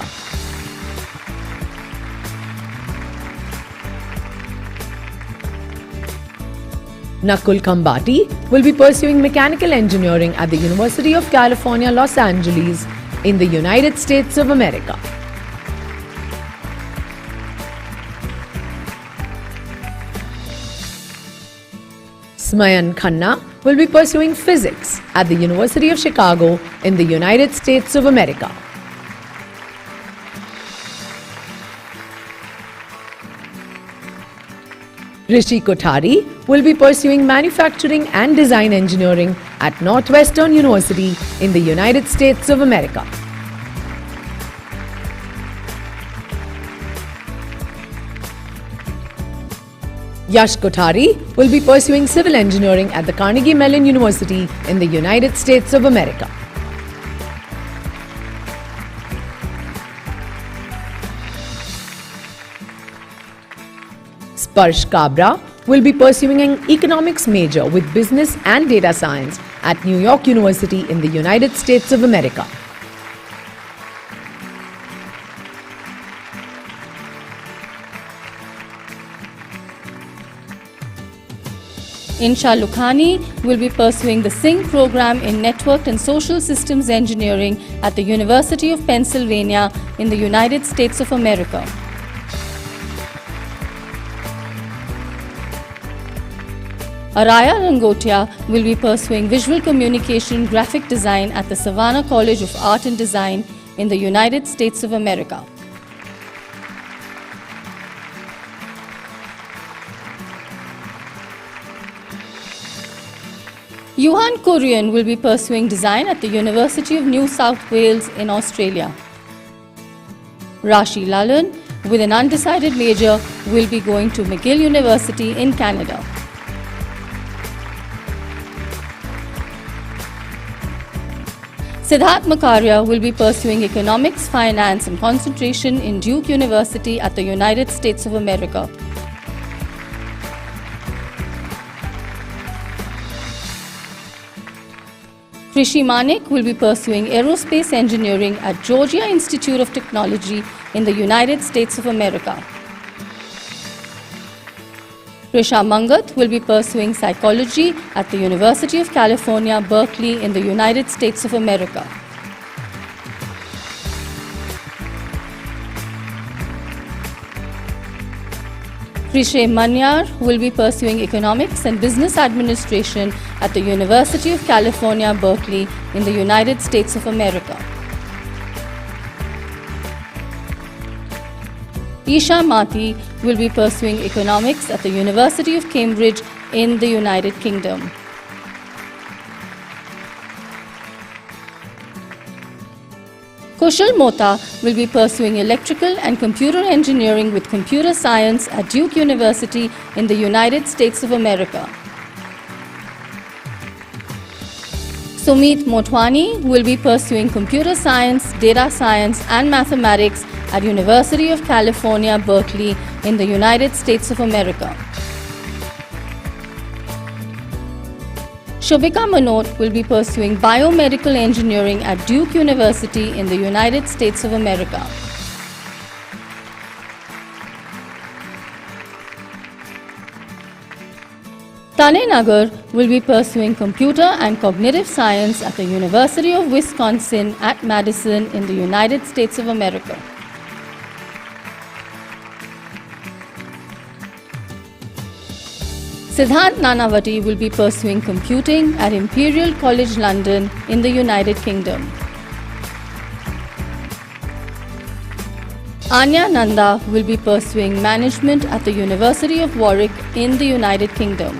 [SPEAKER 2] Nakul Khambati will be pursuing mechanical engineering at the University of California, Los Angeles in the United States of America. Smayan Khanna will be pursuing physics at the University of Chicago in the United States of America. Rishi Kothari will be pursuing manufacturing and design engineering at Northwestern University in the United States of America. Yash Kothari will be pursuing civil engineering at the Carnegie Mellon University in the United States of America. Sparsh Kabra will be pursuing an economics major with business and data science at New York University in the United States of America.
[SPEAKER 21] Insha Lukhani will be pursuing the Singh program in Networked and Social Systems Engineering at the University of Pennsylvania in the United States of America. Araya Rangotia will be pursuing Visual Communication Graphic Design at the Savannah College of Art and Design in the United States of America. Johan Kurian will be pursuing design at the University of New South Wales in Australia. Rashi Lalan with an undecided major, will be going to McGill University in Canada. Siddharth Makaria will be pursuing economics, finance, and concentration in Duke University at the United States of America. Krishi Manik will be pursuing aerospace engineering at Georgia Institute of Technology in the United States of America. Prisha Mangat will be pursuing psychology at the University of California, Berkeley in the United States of America. Krishay Manyar will be pursuing economics and business administration at the University of California, Berkeley in the United States of America. Isha Mati will be pursuing economics at the University of Cambridge in the United Kingdom. Kushal Mota will be pursuing electrical and computer engineering with computer science at Duke University in the United States of America. Sumit Motwani will be pursuing computer science, data science and mathematics at University of California, Berkeley in the United States of America. Shobhika Manot will be pursuing biomedical engineering at Duke University in the United States of America. Tane Nagar will be pursuing computer and cognitive science at the University of Wisconsin at Madison in the United States of America. Siddharth Nanavati will be pursuing computing at Imperial College London in the United Kingdom. Anya Nanda will be pursuing management at the University of Warwick in the United Kingdom.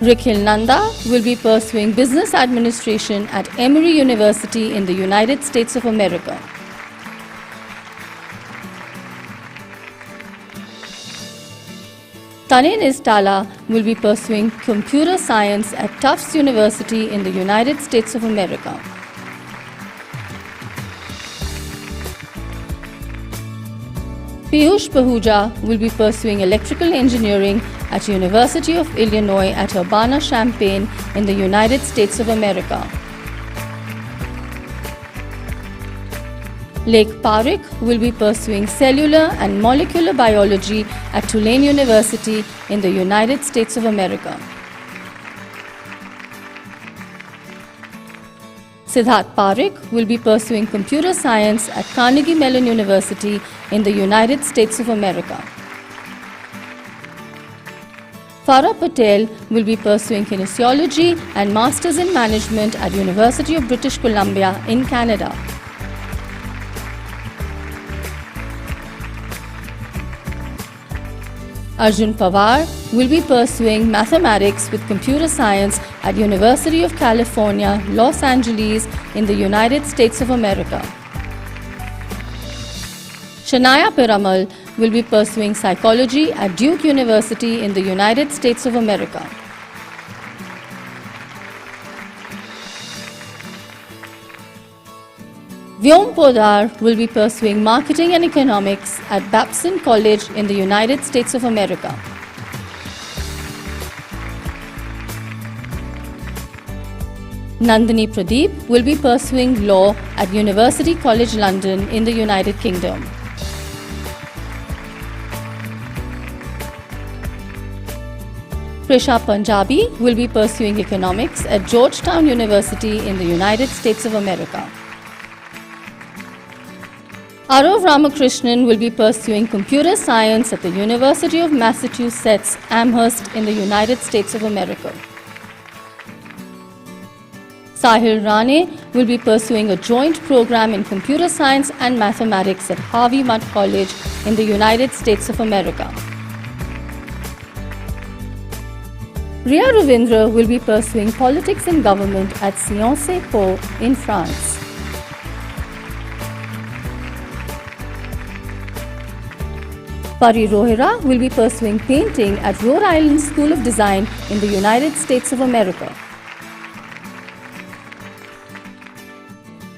[SPEAKER 21] Rikhil Nanda will be pursuing business administration at Emory University in the United States of America. Tanin Istala will be pursuing computer science at Tufts University in the United States of America. Piyush Pahuja will be pursuing electrical engineering at University of Illinois at Urbana-Champaign in the United States of America. Lake Parekh will be pursuing cellular and molecular biology at Tulane University in the United States of America. Siddharth Parekh will be pursuing computer science at Carnegie Mellon University in the United States of America. Farah Patel will be pursuing kinesiology and Masters in Management at University of British Columbia in Canada. Arjun Pawar will be pursuing mathematics with computer science at University of California, Los Angeles in the United States of America. Shania Piramal will be pursuing psychology at Duke University in the United States of America. Vyom Podar will be pursuing marketing and economics at Babson College in the United States of America. Nandini Pradeep will be pursuing law at University College London in the United Kingdom. Prisha Punjabi will be pursuing economics at Georgetown University in the United States of America. Arav Ramakrishnan will be pursuing computer science at the University of Massachusetts Amherst in the United States of America. Sahil Rane will be pursuing a joint program in computer science and mathematics at Harvey Mudd College in the United States of America. Ria Ravindra will be pursuing politics and government at Sciences Po in France. Pari Rohira will be pursuing painting at Rhode Island School of Design in the United States of America.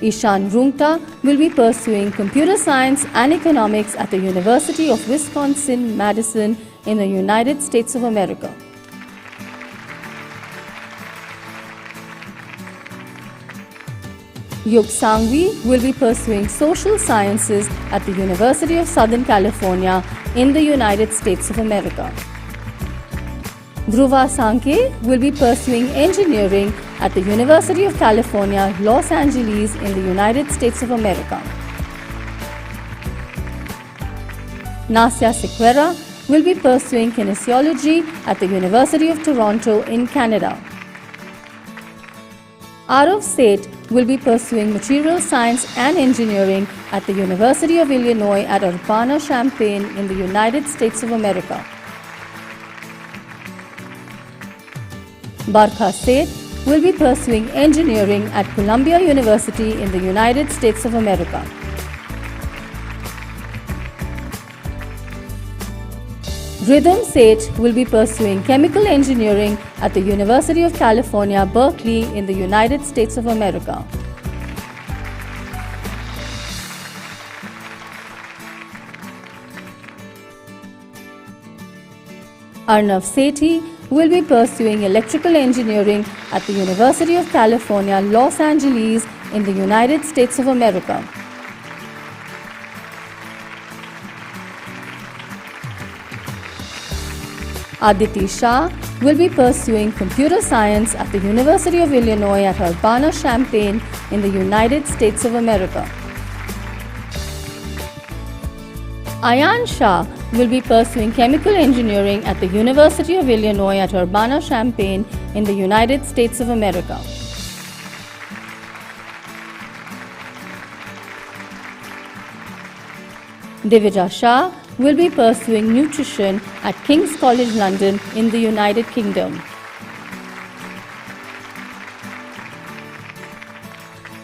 [SPEAKER 21] Ishan Rungta will be pursuing computer science and economics at the University of Wisconsin-Madison in the United States of America. Yug Sangvi will be pursuing social sciences at the University of Southern California in the United States of America. Dhruva Sankhe will be pursuing engineering at the University of California, Los Angeles in the United States of America. Nasya Sequeira will be pursuing kinesiology at the University of Toronto in Canada. Arav Seth will be pursuing material science and engineering at the University of Illinois at Urbana-Champaign in the United States of America. Barkha Seth will be pursuing engineering at Columbia University in the United States of America. Rhythm Seth will be pursuing chemical engineering at the University of California, Berkeley in the United States of America. Arnav Sethi will be pursuing electrical engineering at the University of California, Los Angeles in the United States of America. Aditi Shah will be pursuing computer science at the University of Illinois at Urbana-Champaign in the United States of America. Ayan Shah will be pursuing chemical engineering at the University of Illinois at Urbana-Champaign in the United States of America. Divija Shah will be pursuing nutrition at King's College London in the United Kingdom.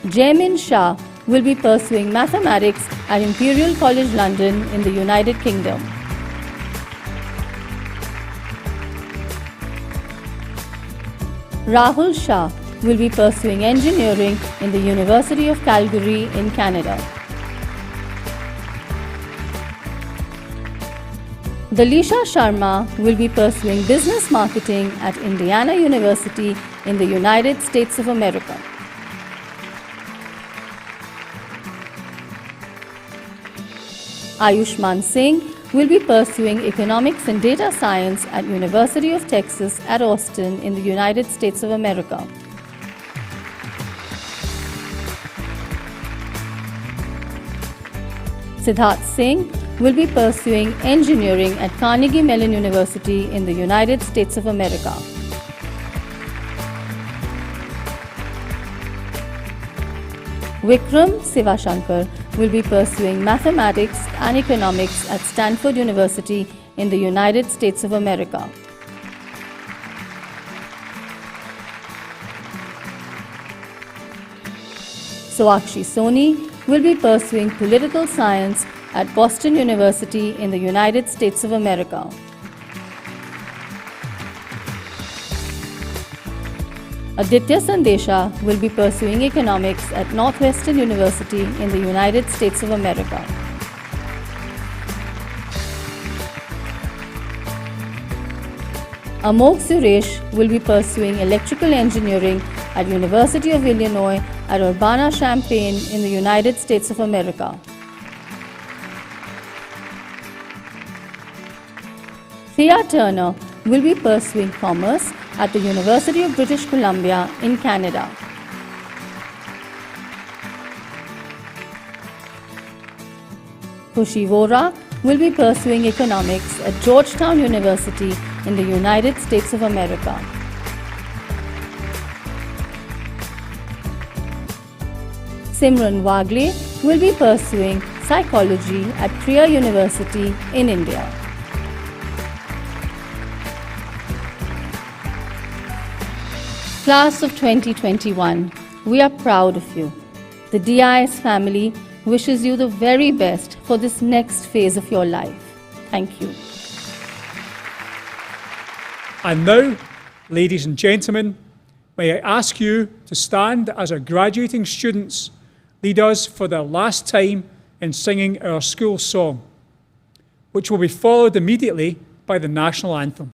[SPEAKER 21] Jaimin Shah will be pursuing mathematics at Imperial College London in the United Kingdom. Rahul Shah will be pursuing engineering in the University of Calgary in Canada. Dalisha Sharma will be pursuing business marketing at Indiana University in the United States of America. Ayushman Singh will be pursuing economics and data science at University of Texas at Austin in the United States of America. Siddharth Singh will be pursuing engineering at Carnegie Mellon University in the United States of America. Vikram Sivashankar will be pursuing mathematics and economics at Stanford University in the United States of America. Soakshi Soni will be pursuing political science at Boston University in the United States of America. Aditya Sandesha will be pursuing economics at Northwestern University in the United States of America. Amok Suresh will be pursuing electrical engineering at University of Illinois at Urbana-Champaign in the United States of America. Thea Turner will be pursuing commerce at the University of British Columbia in Canada. Khushi Vora will be pursuing economics at Georgetown University in the United States of America. Simran Wagle will be pursuing psychology at Priya University in India. Class of 2021, we are proud of you. The DIS family wishes you the very best for this next phase of your life. Thank you.
[SPEAKER 1] And now, ladies and gentlemen, may I ask you to stand as our graduating students lead us for their last time in singing our school song, which will be followed immediately by the national anthem.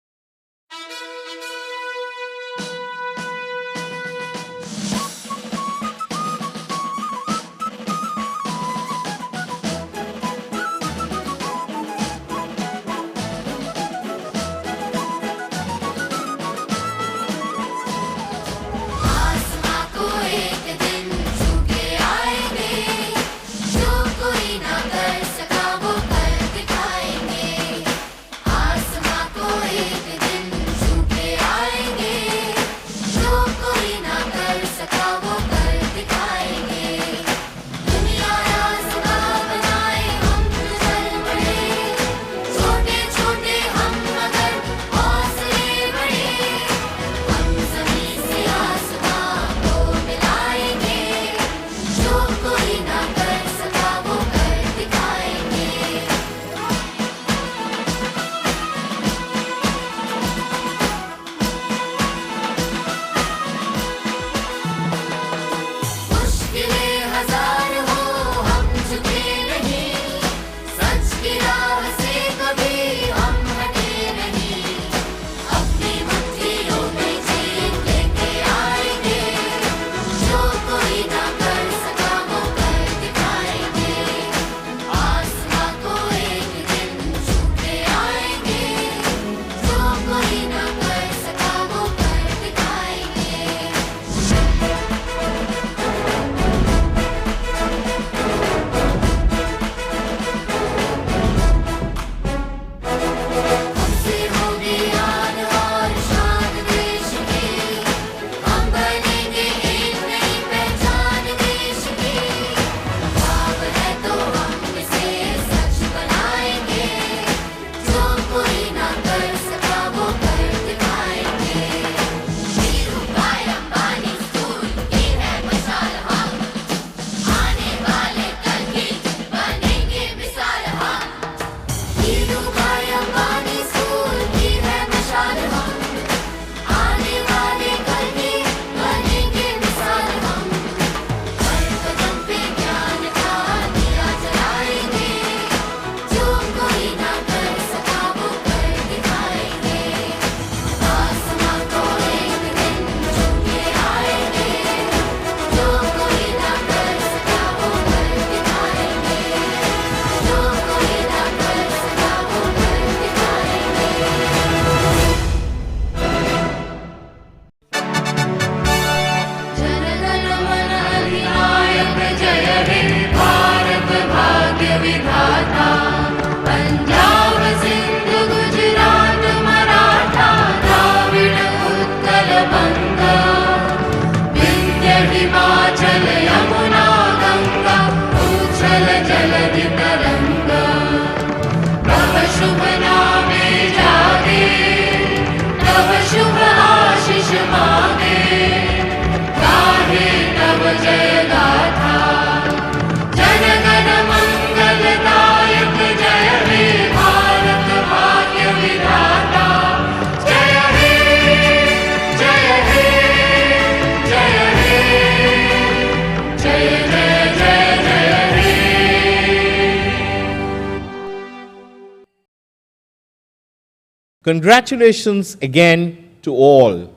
[SPEAKER 19] Congratulations again to all.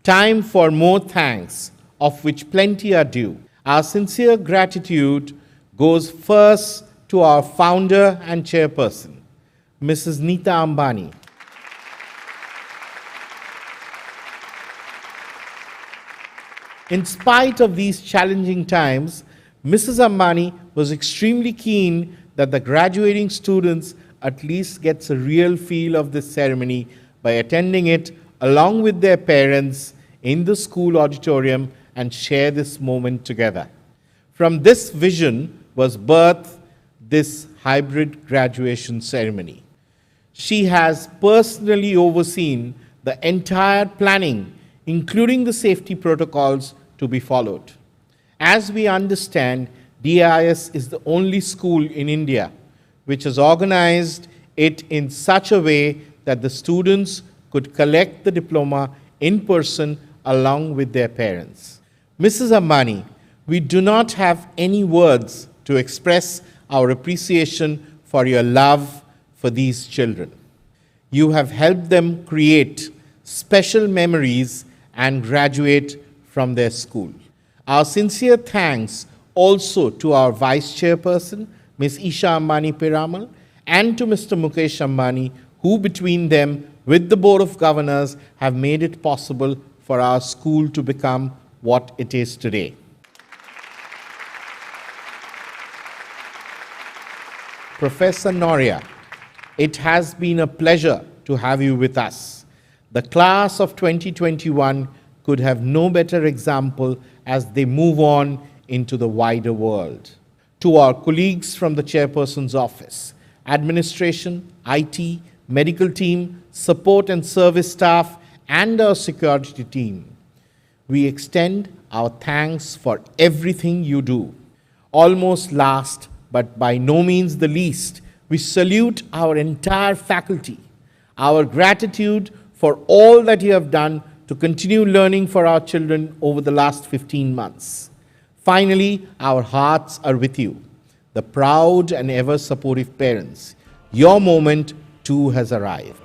[SPEAKER 19] Time for more thanks, of which plenty are due. Our sincere gratitude goes first to our founder and chairperson, Mrs. Nita Ambani. In spite of these challenging times, Mrs. Ambani was extremely keen that the graduating students at least gets a real feel of this ceremony by attending it along with their parents in the school auditorium and share this moment together. From this vision was birthed this hybrid graduation ceremony. She has personally overseen the entire planning, including the safety protocols to be followed. As we understand, DIS is the only school in India which has organized it in such a way that the students could collect the diploma in person along with their parents. Mrs. Ambani, we do not have any words to express our appreciation for your love for these children. You have helped them create special memories and graduate from their school. Our sincere thanks also to our Vice Chairperson, Ms. Isha Ambani Piramal, and to Mr. Mukesh Ambani, who between them with the Board of Governors have made it possible for our school to become what it is today. Professor Noria, it has been a pleasure to have you with us. The class of 2021 could have no better example as they move on into the wider world. To our colleagues from the Chairperson's office, administration, IT, medical team, support and service staff, and our security team, we extend our thanks for everything you do. Almost last, but by no means the least, we salute our entire faculty. Our gratitude for all that you have done to continue learning for our children over the last 15 months. Finally, our hearts are with you, the proud and ever supportive parents. Your moment too has arrived.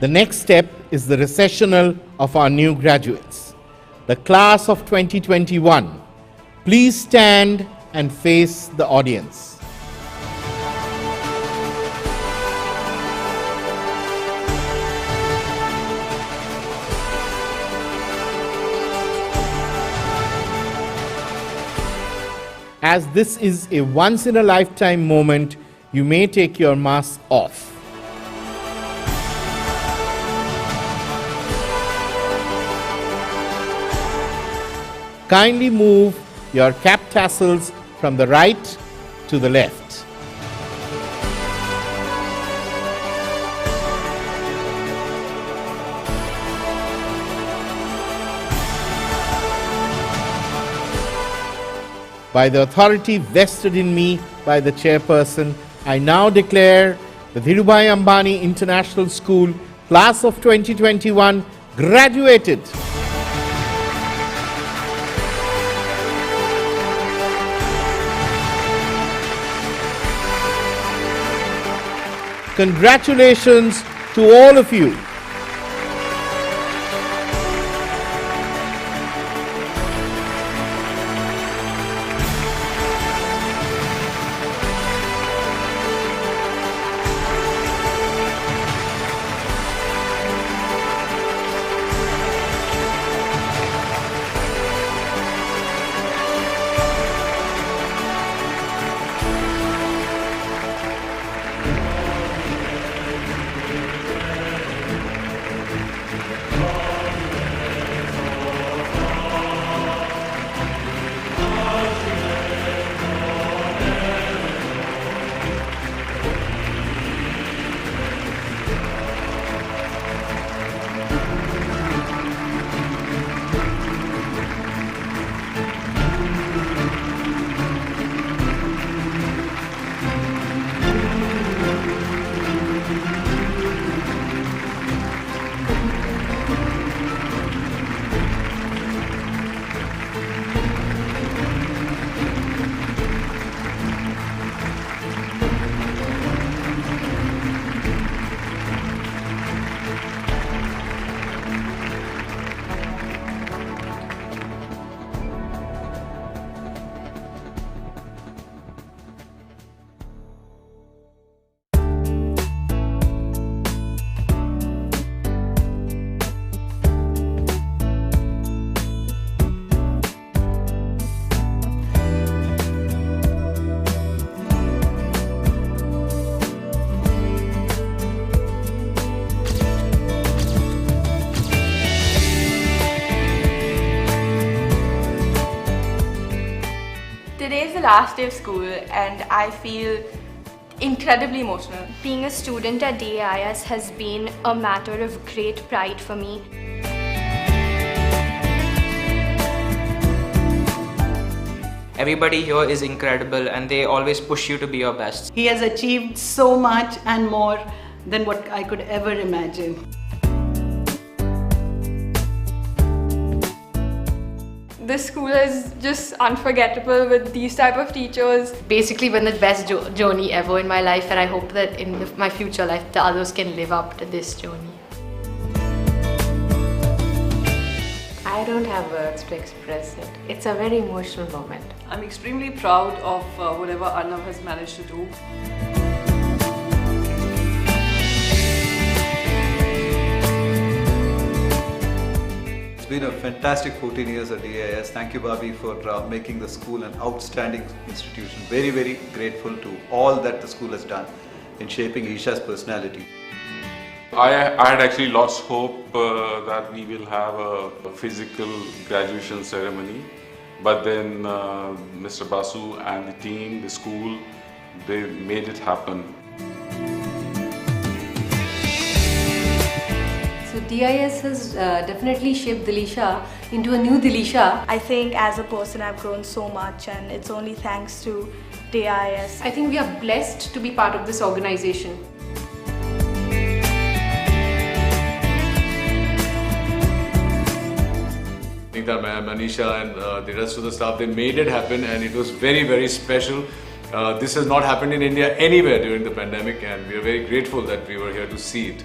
[SPEAKER 19] The next step is the recessional of our new graduates, the class of 2021. Please stand and face the audience. As this is a once-in-a-lifetime moment, you may take your mask off. Kindly move your cap tassels from the right to the left. By the authority vested in me by the Chairperson, I now declare the Dhirubhai Ambani International School Class of 2021 graduated. Congratulations to all of you.
[SPEAKER 3] Today is the last day of school and I feel incredibly emotional.
[SPEAKER 4] Being a student at DAIS has been a matter of great pride for me.
[SPEAKER 5] Everybody here is incredible and they always push you to be your best.
[SPEAKER 10] He has achieved so much and more than what I could ever imagine.
[SPEAKER 17] This school is just unforgettable with these type of teachers.
[SPEAKER 23] Basically been the best journey ever in my life, and I hope that in my future life the others can live up to this journey.
[SPEAKER 24] I don't have words to express it. It's a very emotional moment.
[SPEAKER 25] I'm extremely proud of whatever Arnav has managed to do.
[SPEAKER 26] It's been a fantastic 14 years at DIS. Thank you, Bobby, for making the school an outstanding institution. Very, very grateful to all that the school has done in shaping Isha's personality.
[SPEAKER 27] I had actually lost hope that we will have a physical graduation ceremony, but then Mr. Basu and the team, the school, they made it happen.
[SPEAKER 28] So DIS has definitely shaped Dilisha into a new Dilisha.
[SPEAKER 17] I think as a person I've grown so much, and it's only thanks to DIS.
[SPEAKER 23] I think we are blessed to be part of this organization.
[SPEAKER 29] I think that Manisha and the rest of the staff, they made it happen, and it was very, very special. This has not happened in India anywhere during the pandemic, and we are very grateful that we were here to see it.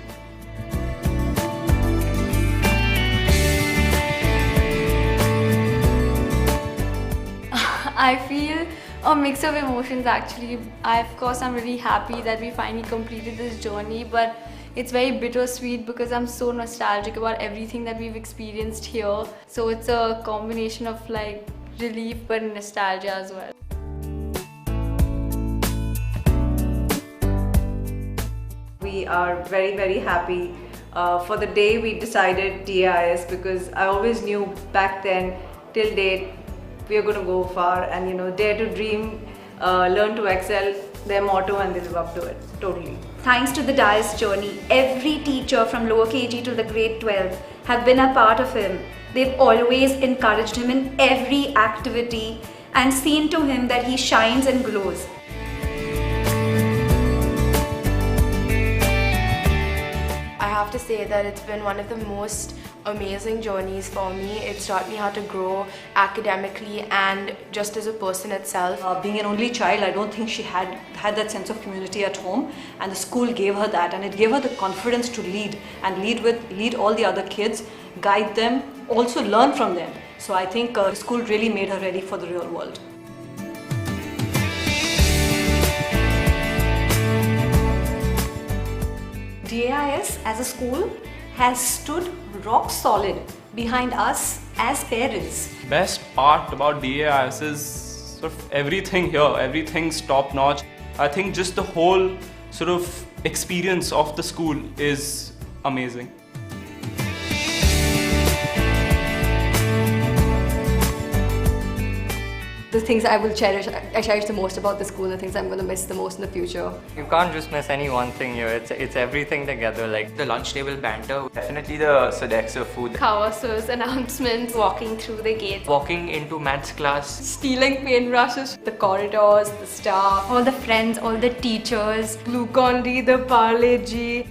[SPEAKER 17] I feel a mix of emotions actually. Of course, I'm really happy that we finally completed this journey, but it's very bittersweet because I'm so nostalgic about everything that we've experienced here. So it's a combination of like relief but nostalgia as well.
[SPEAKER 30] We are very, very happy for the day we decided DIS, because I always knew back then till date we are going to go far, and dare to dream, learn to excel, their motto, and they live up to it totally.
[SPEAKER 31] Thanks to the DIS journey, every teacher from lower KG to the grade 12 have been a part of him. They've always encouraged him in every activity and seen to him that he shines and glows.
[SPEAKER 3] I have to say that it's been one of the most amazing journeys for me. It's taught me how to grow academically and just as a person itself.
[SPEAKER 11] Being an only child, I don't think she had that sense of community at home, and the school gave her that, and it gave her the confidence to lead and lead all the other kids, guide them, also learn from them. So I think the school really made her ready for the real world.
[SPEAKER 31] DIS as a school has stood rock solid behind us as parents.
[SPEAKER 5] Best part about DIS is sort of everything here, everything's top notch. I think just the whole sort of experience of the school is amazing.
[SPEAKER 28] The things I cherish the most about the school, the things I'm going to miss the most in the future.
[SPEAKER 5] You can't just miss any one thing here, it's everything together, like the lunch table banter, definitely the Sodexo food.
[SPEAKER 17] Khawas's announcements, walking through the gates,
[SPEAKER 5] Walking into maths class,
[SPEAKER 17] stealing paintbrushes, the corridors, the staff, all the friends, all the teachers, Glucon-D, the Parle-G.